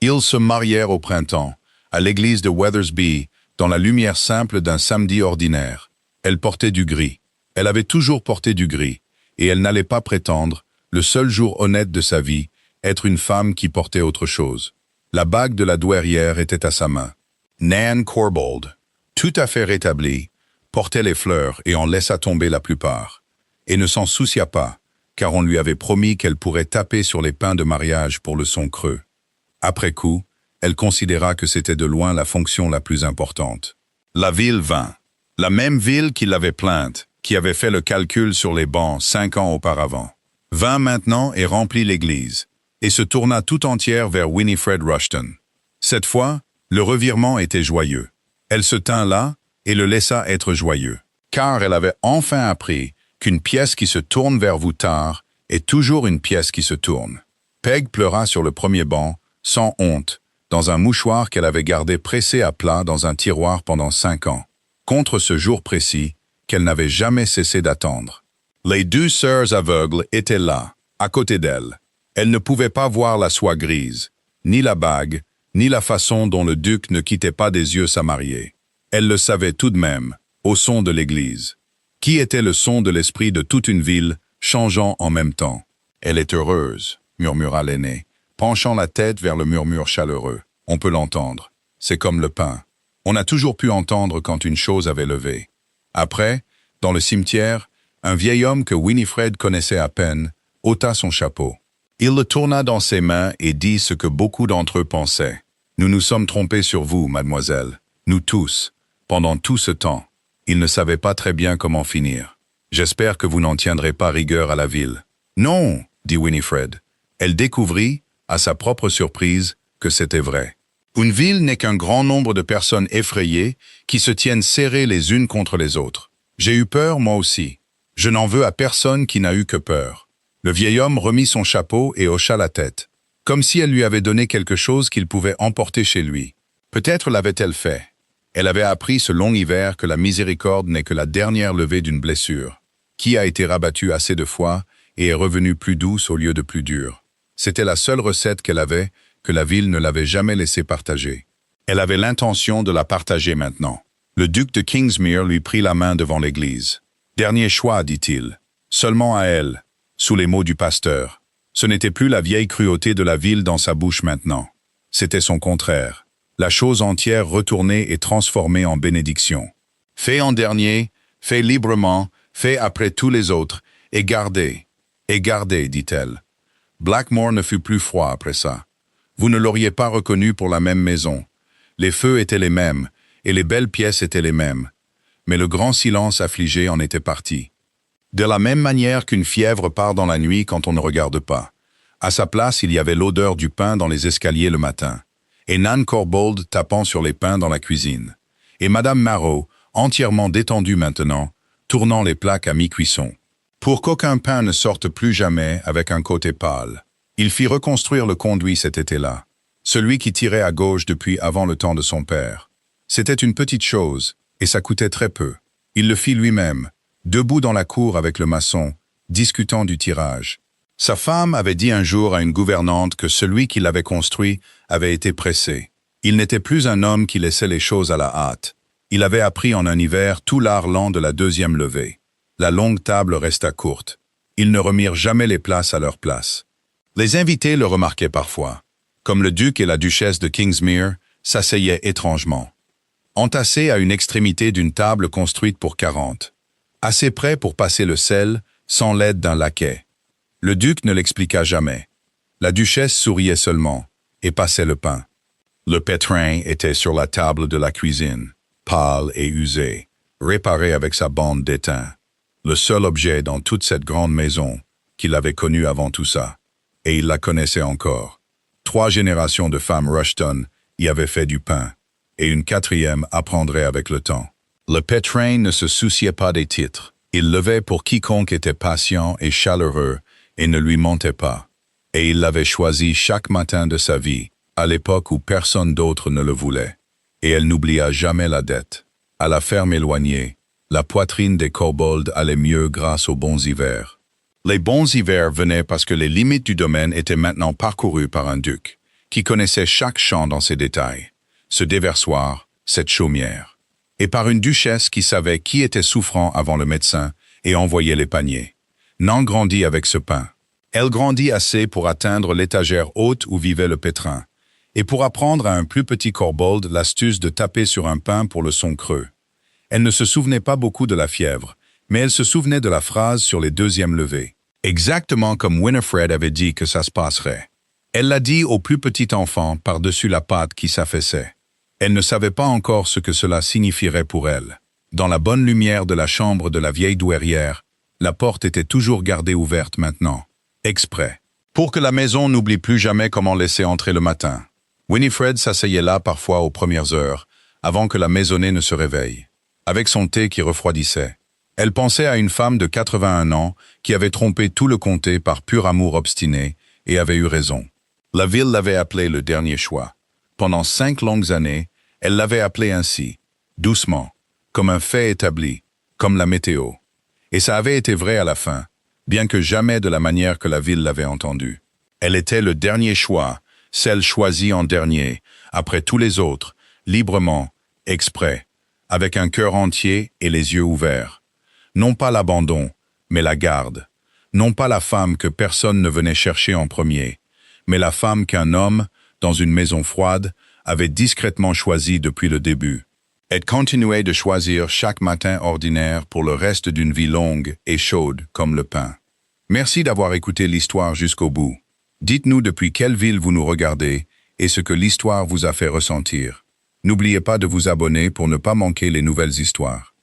ils se marièrent au printemps, à l'église de Weathersby, dans la lumière simple d'un samedi ordinaire. Elle portait du gris. Elle avait toujours porté du gris, et elle n'allait pas prétendre, le seul jour honnête de sa vie, être une femme qui portait autre chose. La bague de la douairière était à sa main. Nan Corbould, tout à fait rétablie, portait les fleurs et en laissa tomber la plupart, et ne s'en soucia pas, car on lui avait promis qu'elle pourrait taper sur les pains de mariage pour le son creux. Après coup, elle considéra que c'était de loin la fonction la plus importante. La ville vint. La même ville qui l'avait plainte, qui avait fait le calcul sur les bancs 5 ans auparavant, vint maintenant et remplit l'église, et se tourna tout entière vers Winifred Rushton. Cette fois, le revirement était joyeux. Elle se tint là et le laissa être joyeux, car elle avait enfin appris qu'une pièce qui se tourne vers vous tard est toujours une pièce qui se tourne. Peg pleura sur le premier banc, sans honte, dans un mouchoir qu'elle avait gardé pressé à plat dans un tiroir pendant 5 ans, contre ce jour précis qu'elle n'avait jamais cessé d'attendre. Les deux sœurs aveugles étaient là, à côté d'elle. Elles ne pouvaient pas voir la soie grise, ni la bague, ni la façon dont le duc ne quittait pas des yeux sa mariée. Elles le savaient tout de même, au son de l'église, qui était le son de l'esprit de toute une ville, changeant en même temps. « Elle est heureuse », murmura l'aîné, penchant la tête vers le murmure chaleureux. On peut l'entendre. C'est comme le pain. On a toujours pu entendre quand une chose avait levé. Après, dans le cimetière, un vieil homme que Winifred connaissait à peine ôta son chapeau. Il le tourna dans ses mains et dit ce que beaucoup d'entre eux pensaient. « Nous nous sommes trompés sur vous, mademoiselle. Nous tous. Pendant tout ce temps. Il ne savait pas très bien comment finir. J'espère que vous n'en tiendrez pas rigueur à la ville. »« Non, » dit Winifred. Elle découvrit, à sa propre surprise, que c'était vrai. Une ville n'est qu'un grand nombre de personnes effrayées qui se tiennent serrées les unes contre les autres. J'ai eu peur, moi aussi. Je n'en veux à personne qui n'a eu que peur. Le vieil homme remit son chapeau et hocha la tête, comme si elle lui avait donné quelque chose qu'il pouvait emporter chez lui. Peut-être l'avait-elle fait. Elle avait appris ce long hiver que la miséricorde n'est que la dernière levée d'une blessure, qui a été rabattue assez de fois et est revenue plus douce au lieu de plus dure. C'était la seule recette qu'elle avait, que la ville ne l'avait jamais laissé partager. Elle avait l'intention de la partager maintenant. Le duc de Kingsmere lui prit la main devant l'église. « Dernier choix, dit-il. Seulement à elle. » Sous les mots du pasteur. Ce n'était plus la vieille cruauté de la ville dans sa bouche maintenant. C'était son contraire. La chose entière retournée et transformée en bénédiction. Fait en dernier, fait librement, fait après tous les autres, et gardez, dit-elle. Blackmore ne fut plus froid après ça. Vous ne l'auriez pas reconnu pour la même maison. Les feux étaient les mêmes, et les belles pièces étaient les mêmes. Mais le grand silence affligé en était parti. De la même manière qu'une fièvre part dans la nuit quand on ne regarde pas. À sa place, il y avait l'odeur du pain dans les escaliers le matin, et Nan Corbould tapant sur les pains dans la cuisine, et Madame Marrow, entièrement détendue maintenant, tournant les plaques à mi-cuisson. Pour qu'aucun pain ne sorte plus jamais avec un côté pâle, il fit reconstruire le conduit cet été-là, celui qui tirait à gauche depuis avant le temps de son père. C'était une petite chose, et ça coûtait très peu. Il le fit lui-même, debout dans la cour avec le maçon, discutant du tirage. Sa femme avait dit un jour à une gouvernante que celui qui l'avait construit avait été pressé. Il n'était plus un homme qui laissait les choses à la hâte. Il avait appris en un hiver tout l'art lent de la deuxième levée. La longue table resta courte. Ils ne remirent jamais les places à leur place. Les invités le remarquaient parfois. Comme le duc et la duchesse de Kingsmere s'asseyaient étrangement. Entassés à une extrémité d'une table construite pour 40. Assez près pour passer le sel, sans l'aide d'un laquais. Le duc ne l'expliqua jamais. La duchesse souriait seulement, et passait le pain. Le pétrin était sur la table de la cuisine, pâle et usé, réparé avec sa bande d'étain. Le seul objet dans toute cette grande maison qu'il avait connue avant tout ça, et il la connaissait encore. 3 générations de femmes Rushton y avaient fait du pain, et une 4e apprendrait avec le temps. Le pétrin ne se souciait pas des titres. Il levait pour quiconque était patient et chaleureux et ne lui mentait pas. Et il l'avait choisi chaque matin de sa vie, à l'époque où personne d'autre ne le voulait. Et elle n'oublia jamais la dette. À la ferme éloignée, la poitrine des Corbould allait mieux grâce aux bons hivers. Les bons hivers venaient parce que les limites du domaine étaient maintenant parcourues par un duc, qui connaissait chaque champ dans ses détails, ce déversoir, cette chaumière. Et par une duchesse qui savait qui était souffrant avant le médecin et envoyait les paniers. Nan grandit avec ce pain. Elle grandit assez pour atteindre l'étagère haute où vivait le pétrin, et pour apprendre à un plus petit Corbould l'astuce de taper sur un pain pour le son creux. Elle ne se souvenait pas beaucoup de la fièvre, mais elle se souvenait de la phrase sur les 2e levées, exactement comme Winifred avait dit que ça se passerait. Elle l'a dit au plus petit enfant par-dessus la pâte qui s'affaissait. Elle ne savait pas encore ce que cela signifierait pour elle. Dans la bonne lumière de la chambre de la vieille douairière, la porte était toujours gardée ouverte maintenant, exprès, pour que la maison n'oublie plus jamais comment laisser entrer le matin. Winifred s'asseyait là parfois aux premières heures, avant que la maisonnée ne se réveille, avec son thé qui refroidissait. Elle pensait à une femme de 81 ans qui avait trompé tout le comté par pur amour obstiné et avait eu raison. La ville l'avait appelé le dernier choix. Pendant 5 longues années, elle l'avait appelé ainsi, doucement, comme un fait établi, comme la météo. Et ça avait été vrai à la fin, bien que jamais de la manière que la ville l'avait entendu. Elle était le dernier choix, celle choisie en dernier, après tous les autres, librement, exprès, avec un cœur entier et les yeux ouverts. Non pas l'abandon, mais la garde. Non pas la femme que personne ne venait chercher en premier, mais la femme qu'un homme, dans une maison froide, avait discrètement choisie depuis le début. Elle continuait de choisir chaque matin ordinaire pour le reste d'une vie longue et chaude comme le pain. Merci d'avoir écouté l'histoire jusqu'au bout. Dites-nous depuis quelle ville vous nous regardez et ce que l'histoire vous a fait ressentir. N'oubliez pas de vous abonner pour ne pas manquer les nouvelles histoires.